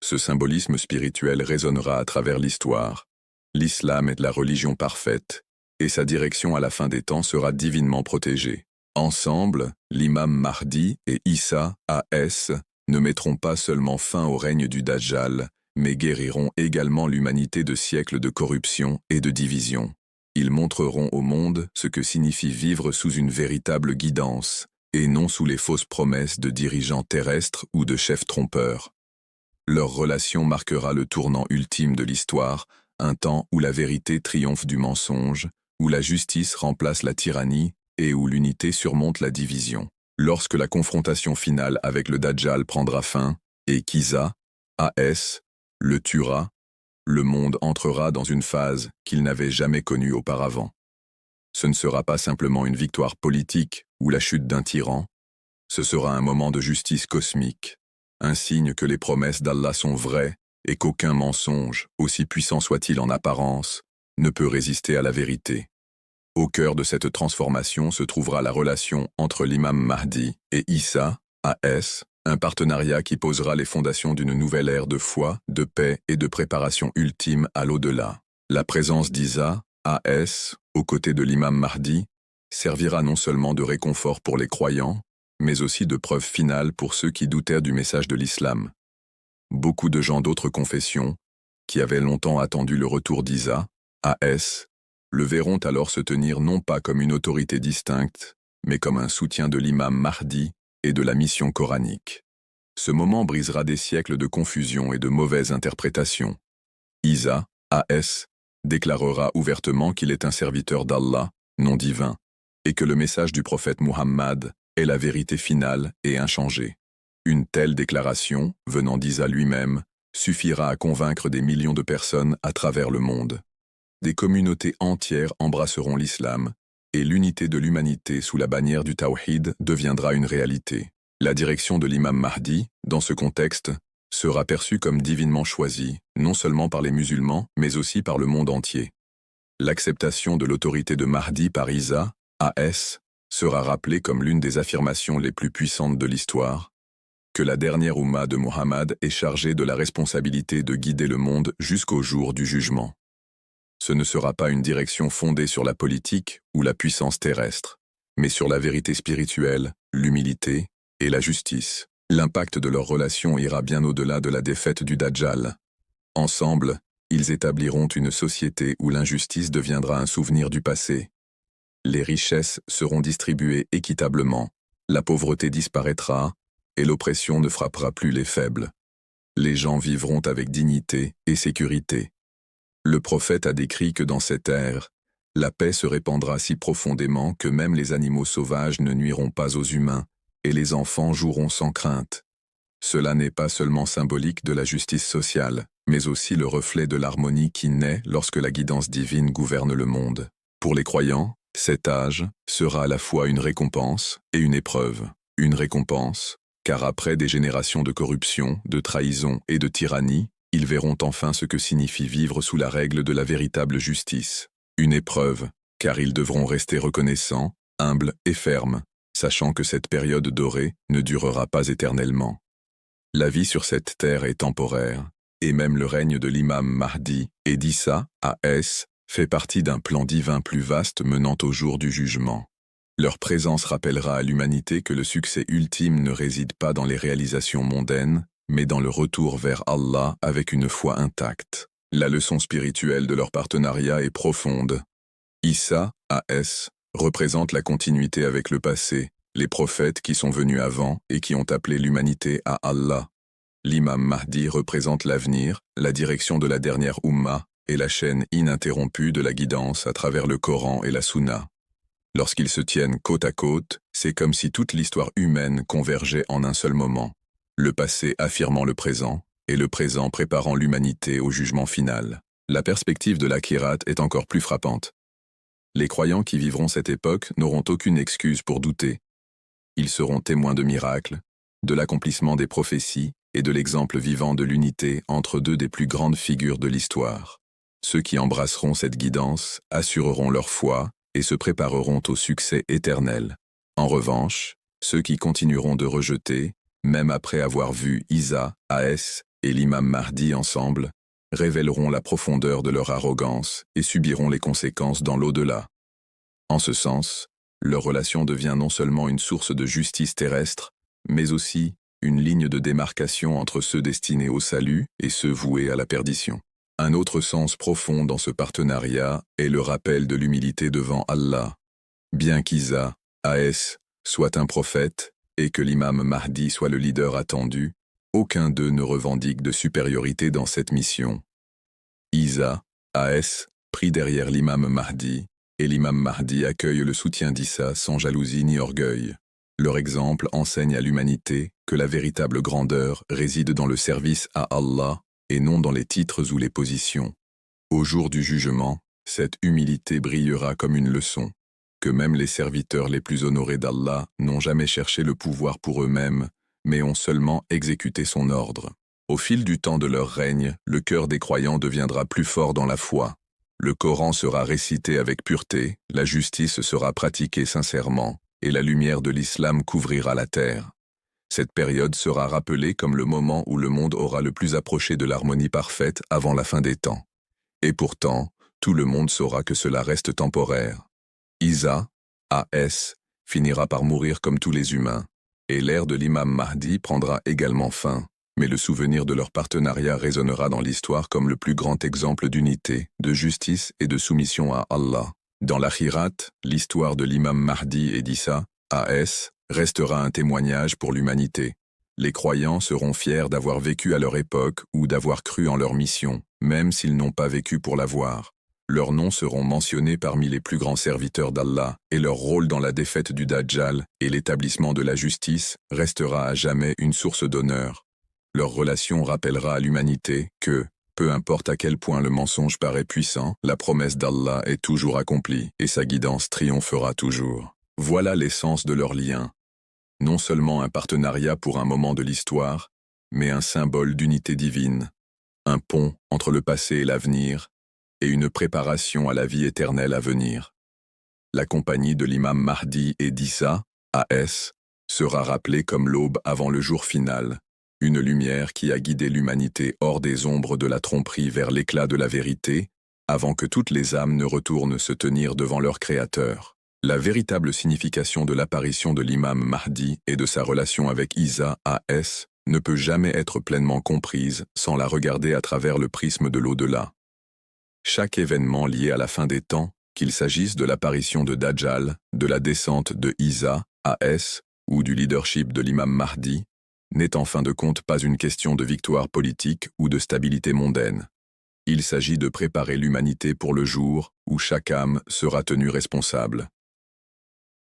Ce symbolisme spirituel résonnera à travers l'histoire. L'islam est la religion parfaite, et sa direction à la fin des temps sera divinement protégée. Ensemble, l'imam Mahdi et Isa, A.S., ne mettront pas seulement fin au règne du Dajjal, mais guériront également l'humanité de siècles de corruption et de division. Ils montreront au monde ce que signifie vivre sous une véritable guidance, et non sous les fausses promesses de dirigeants terrestres ou de chefs trompeurs. Leur relation marquera le tournant ultime de l'histoire, un temps où la vérité triomphe du mensonge, où la justice remplace la tyrannie, et où l'unité surmonte la division. Lorsque la confrontation finale avec le Dajjal prendra fin, et qu'Isa, A.S., le tuera, le monde entrera dans une phase qu'il n'avait jamais connue auparavant. Ce ne sera pas simplement une victoire politique ou la chute d'un tyran, ce sera un moment de justice cosmique, un signe que les promesses d'Allah sont vraies et qu'aucun mensonge, aussi puissant soit-il en apparence, ne peut résister à la vérité. Au cœur de cette transformation se trouvera la relation entre l'imam Mahdi et Issa, A.S., un partenariat qui posera les fondations d'une nouvelle ère de foi, de paix et de préparation ultime à l'au-delà. La présence d'Isa, A.S., aux côtés de l'imam Mahdi, servira non seulement de réconfort pour les croyants, mais aussi de preuve finale pour ceux qui doutèrent du message de l'islam. Beaucoup de gens d'autres confessions, qui avaient longtemps attendu le retour d'Isa, A.S., le verront alors se tenir non pas comme une autorité distincte, mais comme un soutien de l'imam Mahdi et de la mission coranique. Ce moment brisera des siècles de confusion et de mauvaises interprétations. Isa, A.S., déclarera ouvertement qu'il est un serviteur d'Allah, non divin, et que le message du prophète Muhammad est la vérité finale et inchangée. Une telle déclaration, venant d'Isa lui-même, suffira à convaincre des millions de personnes à travers le monde. Des communautés entières embrasseront l'islam, et l'unité de l'humanité sous la bannière du Tawhid deviendra une réalité. La direction de l'imam Mahdi, dans ce contexte, sera perçue comme divinement choisie, non seulement par les musulmans, mais aussi par le monde entier. L'acceptation de l'autorité de Mahdi par Isa, A.S., sera rappelée comme l'une des affirmations les plus puissantes de l'histoire, que la dernière Oumma de Muhammad est chargée de la responsabilité de guider le monde jusqu'au jour du jugement. Ce ne sera pas une direction fondée sur la politique ou la puissance terrestre, mais sur la vérité spirituelle, l'humilité et la justice. L'impact de leur relation ira bien au-delà de la défaite du Dajjal. Ensemble, ils établiront une société où l'injustice deviendra un souvenir du passé. Les richesses seront distribuées équitablement, la pauvreté disparaîtra, et l'oppression ne frappera plus les faibles. Les gens vivront avec dignité et sécurité. Le prophète a décrit que dans cette ère, la paix se répandra si profondément que même les animaux sauvages ne nuiront pas aux humains, et les enfants joueront sans crainte. Cela n'est pas seulement symbolique de la justice sociale, mais aussi le reflet de l'harmonie qui naît lorsque la guidance divine gouverne le monde. Pour les croyants, cet âge sera à la fois une récompense et une épreuve. Une récompense, car après des générations de corruption, de trahison et de tyrannie, ils verront enfin ce que signifie vivre sous la règle de la véritable justice. Une épreuve, car ils devront rester reconnaissants, humbles et fermes, sachant que cette période dorée ne durera pas éternellement. La vie sur cette terre est temporaire, et même le règne de l'imam Mahdi et d'Issa, A.S., fait partie d'un plan divin plus vaste menant au jour du jugement. Leur présence rappellera à l'humanité que le succès ultime ne réside pas dans les réalisations mondaines, mais dans le retour vers Allah avec une foi intacte. La leçon spirituelle de leur partenariat est profonde. Issa, A.S., représente la continuité avec le passé, les prophètes qui sont venus avant et qui ont appelé l'humanité à Allah. L'imam Mahdi représente l'avenir, la direction de la dernière Oumma et la chaîne ininterrompue de la guidance à travers le Coran et la Sunna. Lorsqu'ils se tiennent côte à côte, c'est comme si toute l'histoire humaine convergeait en un seul moment. Le passé affirmant le présent, et le présent préparant l'humanité au jugement final. La perspective de l'Akhirat est encore plus frappante. Les croyants qui vivront cette époque n'auront aucune excuse pour douter. Ils seront témoins de miracles, de l'accomplissement des prophéties et de l'exemple vivant de l'unité entre deux des plus grandes figures de l'histoire. Ceux qui embrasseront cette guidance assureront leur foi et se prépareront au succès éternel. En revanche, ceux qui continueront de rejeter, même après avoir vu Isa, A.S. et l'imam Mahdi ensemble, révéleront la profondeur de leur arrogance et subiront les conséquences dans l'au-delà. En ce sens, leur relation devient non seulement une source de justice terrestre, mais aussi une ligne de démarcation entre ceux destinés au salut et ceux voués à la perdition. Un autre sens profond dans ce partenariat est le rappel de l'humilité devant Allah. Bien qu'Isa, A.S., soit un prophète, et que l'imam Mahdi soit le leader attendu, aucun d'eux ne revendique de supériorité dans cette mission. Isa, A.S., prie derrière l'imam Mahdi, et l'imam Mahdi accueille le soutien d'Issa sans jalousie ni orgueil. Leur exemple enseigne à l'humanité que la véritable grandeur réside dans le service à Allah et non dans les titres ou les positions. Au jour du jugement, cette humilité brillera comme une leçon, que même les serviteurs les plus honorés d'Allah n'ont jamais cherché le pouvoir pour eux-mêmes, mais ont seulement exécuté son ordre. Au fil du temps de leur règne, le cœur des croyants deviendra plus fort dans la foi. Le Coran sera récité avec pureté, la justice sera pratiquée sincèrement, et la lumière de l'islam couvrira la terre. Cette période sera rappelée comme le moment où le monde aura le plus approché de l'harmonie parfaite avant la fin des temps. Et pourtant, tout le monde saura que cela reste temporaire. Isa, A.S., finira par mourir comme tous les humains, et l'ère de l'imam Mahdi prendra également fin, mais le souvenir de leur partenariat résonnera dans l'histoire comme le plus grand exemple d'unité, de justice et de soumission à Allah. Dans l'Akhirat, l'histoire de l'imam Mahdi et d'Issa, A.S., restera un témoignage pour l'humanité. Les croyants seront fiers d'avoir vécu à leur époque ou d'avoir cru en leur mission, même s'ils n'ont pas vécu pour la voir. Leurs noms seront mentionnés parmi les plus grands serviteurs d'Allah, et leur rôle dans la défaite du Dajjal et l'établissement de la justice restera à jamais une source d'honneur. Leur relation rappellera à l'humanité que, peu importe à quel point le mensonge paraît puissant, la promesse d'Allah est toujours accomplie et sa guidance triomphera toujours. Voilà l'essence de leur lien. Non seulement un partenariat pour un moment de l'histoire, mais un symbole d'unité divine, un pont entre le passé et l'avenir, et une préparation à la vie éternelle à venir. La compagnie de l'imam Mahdi et d'Issa, A.S., sera rappelée comme l'aube avant le jour final, une lumière qui a guidé l'humanité hors des ombres de la tromperie vers l'éclat de la vérité, avant que toutes les âmes ne retournent se tenir devant leur Créateur. La véritable signification de l'apparition de l'imam Mahdi et de sa relation avec Isa, A.S., ne peut jamais être pleinement comprise sans la regarder à travers le prisme de l'au-delà. Chaque événement lié à la fin des temps, qu'il s'agisse de l'apparition de Dajjal, de la descente de Isa, A.S., ou du leadership de l'imam Mahdi, n'est en fin de compte pas une question de victoire politique ou de stabilité mondaine. Il s'agit de préparer l'humanité pour le jour où chaque âme sera tenue responsable.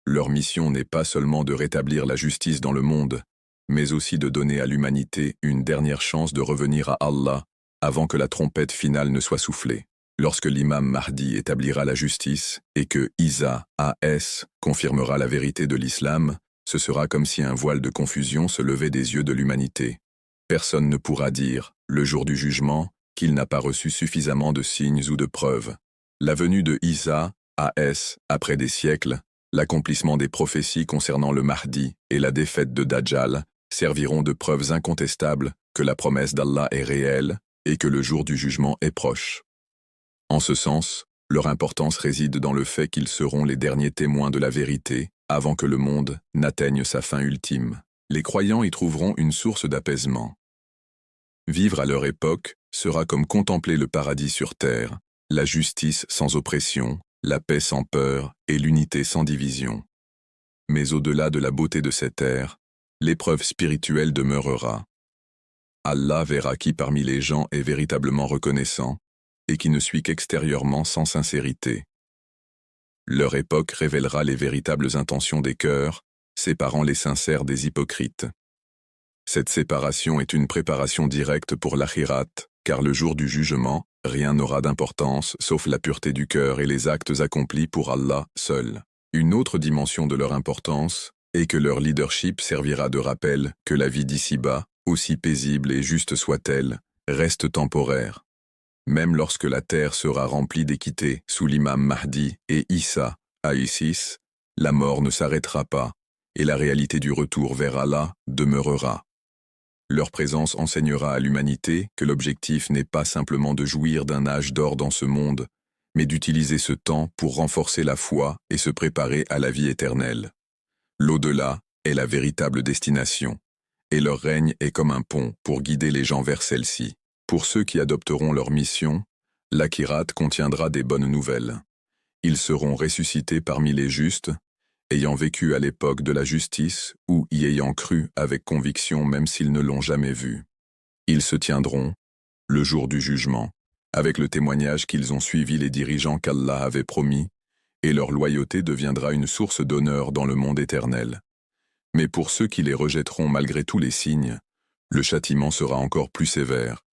Leur mission n'est pas seulement de rétablir la justice dans le monde, mais aussi de donner à l'humanité une dernière chance de revenir à Allah avant que la trompette finale ne soit soufflée. Lorsque l'imam Mahdi établira la justice et que Isa, A.S., confirmera la vérité de l'islam, ce sera comme si un voile de confusion se levait des yeux de l'humanité. Personne ne pourra dire, le jour du jugement, qu'il n'a pas reçu suffisamment de signes ou de preuves. La venue de Isa, A.S., après des siècles, l'accomplissement des prophéties concernant le Mahdi et la défaite de Dajjal serviront de preuves incontestables que la promesse d'Allah est réelle et que le jour du jugement est proche. En ce sens, leur importance réside dans le fait qu'ils seront les derniers témoins de la vérité avant que le monde n'atteigne sa fin ultime. Les croyants y trouveront une source d'apaisement. Vivre à leur époque sera comme contempler le paradis sur terre, la justice sans oppression, la paix sans peur et l'unité sans division. Mais au-delà de la beauté de cette ère, l'épreuve spirituelle demeurera. Allah verra qui parmi les gens est véritablement reconnaissant et qui ne suit qu'extérieurement sans sincérité. Leur époque révélera les véritables intentions des cœurs, séparant les sincères des hypocrites. Cette séparation est une préparation directe pour l'Akhirat, car le jour du jugement, rien n'aura d'importance sauf la pureté du cœur et les actes accomplis pour Allah seul. Une autre dimension de leur importance est que leur leadership servira de rappel que la vie d'ici-bas, aussi paisible et juste soit-elle, reste temporaire. Même lorsque la terre sera remplie d'équité sous l'imam Mahdi et Issa, A.S., la mort ne s'arrêtera pas, et la réalité du retour vers Allah demeurera. Leur présence enseignera à l'humanité que l'objectif n'est pas simplement de jouir d'un âge d'or dans ce monde, mais d'utiliser ce temps pour renforcer la foi et se préparer à la vie éternelle. L'au-delà est la véritable destination, et leur règne est comme un pont pour guider les gens vers celle-ci. Pour ceux qui adopteront leur mission, l'Akhirat contiendra des bonnes nouvelles. Ils seront ressuscités parmi les justes, ayant vécu à l'époque de la justice ou y ayant cru avec conviction même s'ils ne l'ont jamais vu. Ils se tiendront, le jour du jugement, avec le témoignage qu'ils ont suivi les dirigeants qu'Allah avait promis, et leur loyauté deviendra une source d'honneur dans le monde éternel. Mais pour ceux qui les rejetteront malgré tous les signes, le châtiment sera encore plus sévère,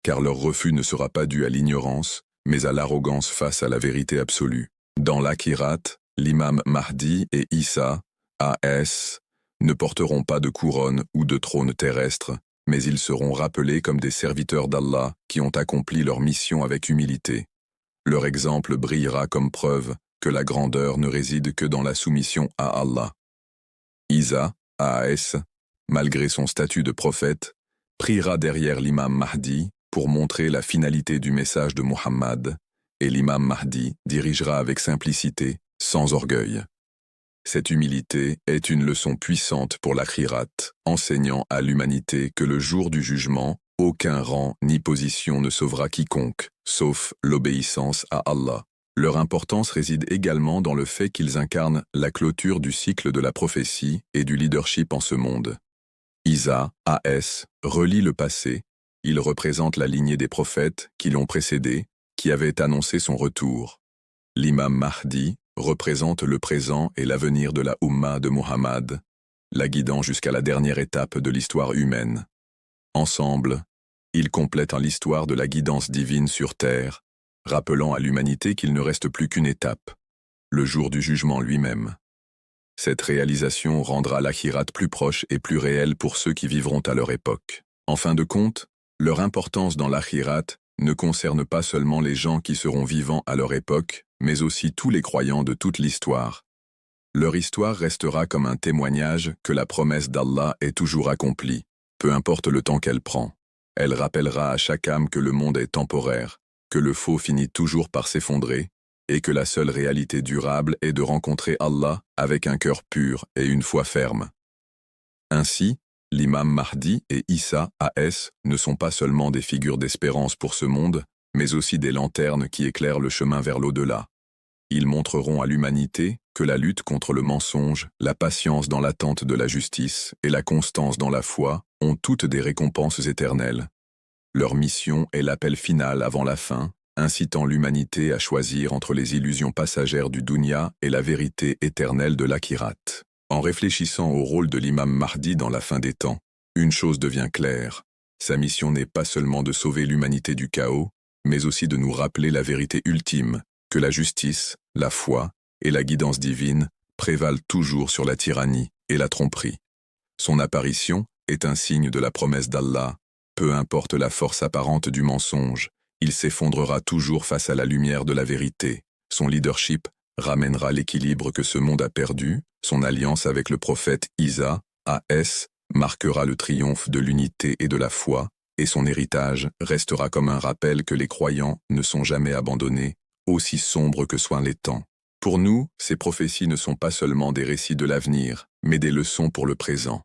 car leur refus ne sera pas dû à l'ignorance, mais à l'arrogance face à la vérité absolue. Dans l'Akhirat, l'imam Mahdi et Issa, A.S., ne porteront pas de couronne ou de trône terrestre, mais ils seront rappelés comme des serviteurs d'Allah qui ont accompli leur mission avec humilité. Leur exemple brillera comme preuve que la grandeur ne réside que dans la soumission à Allah. Isa, A.S., malgré son statut de prophète, priera derrière l'imam Mahdi pour montrer la finalité du message de Muhammad, et l'imam Mahdi dirigera avec simplicité, sans orgueil. Cette humilité est une leçon puissante pour l'akhirat, enseignant à l'humanité que le jour du jugement, aucun rang ni position ne sauvera quiconque, sauf l'obéissance à Allah. Leur importance réside également dans le fait qu'ils incarnent la clôture du cycle de la prophétie et du leadership en ce monde. Isa, A.S., relie le passé. Il représente la lignée des prophètes qui l'ont précédé, qui avaient annoncé son retour. L'imam Mahdi représente le présent et l'avenir de la Ummah de Muhammad, la guidant jusqu'à la dernière étape de l'histoire humaine. Ensemble, ils complètent l'histoire de la guidance divine sur terre, rappelant à l'humanité qu'il ne reste plus qu'une étape, le jour du jugement lui-même. Cette réalisation rendra l'akhirat plus proche et plus réel pour ceux qui vivront à leur époque. En fin de compte, leur importance dans l'akhirat ne concerne pas seulement les gens qui seront vivants à leur époque, mais aussi tous les croyants de toute l'histoire. Leur histoire restera comme un témoignage que la promesse d'Allah est toujours accomplie, peu importe le temps qu'elle prend. Elle rappellera à chaque âme que le monde est temporaire, que le faux finit toujours par s'effondrer, et que la seule réalité durable est de rencontrer Allah avec un cœur pur et une foi ferme. Ainsi, l'imam Mahdi et Isa, A.S., ne sont pas seulement des figures d'espérance pour ce monde, mais aussi des lanternes qui éclairent le chemin vers l'au-delà. Ils montreront à l'humanité que la lutte contre le mensonge, la patience dans l'attente de la justice et la constance dans la foi ont toutes des récompenses éternelles. Leur mission est l'appel final avant la fin, incitant l'humanité à choisir entre les illusions passagères du dunya et la vérité éternelle de l'akhirat. En réfléchissant au rôle de l'imam Mahdi dans la fin des temps, une chose devient claire. Sa mission n'est pas seulement de sauver l'humanité du chaos, mais aussi de nous rappeler la vérité ultime, que la justice, la foi et la guidance divine prévalent toujours sur la tyrannie et la tromperie. Son apparition est un signe de la promesse d'Allah. Peu importe la force apparente du mensonge, il s'effondrera toujours face à la lumière de la vérité. Son leadership ramènera l'équilibre que ce monde a perdu, son alliance avec le prophète Isa, A.S., marquera le triomphe de l'unité et de la foi, et son héritage restera comme un rappel que les croyants ne sont jamais abandonnés, aussi sombres que soient les temps. Pour nous, ces prophéties ne sont pas seulement des récits de l'avenir, mais des leçons pour le présent.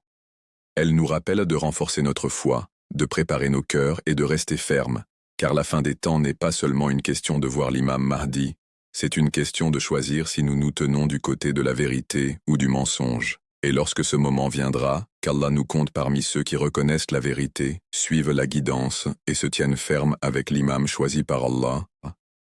Elles nous rappellent de renforcer notre foi, de préparer nos cœurs et de rester fermes, car la fin des temps n'est pas seulement une question de voir l'imam Mahdi, c'est une question de choisir si nous nous tenons du côté de la vérité ou du mensonge. Et lorsque ce moment viendra, qu'Allah nous compte parmi ceux qui reconnaissent la vérité, suivent la guidance et se tiennent fermes avec l'imam choisi par Allah,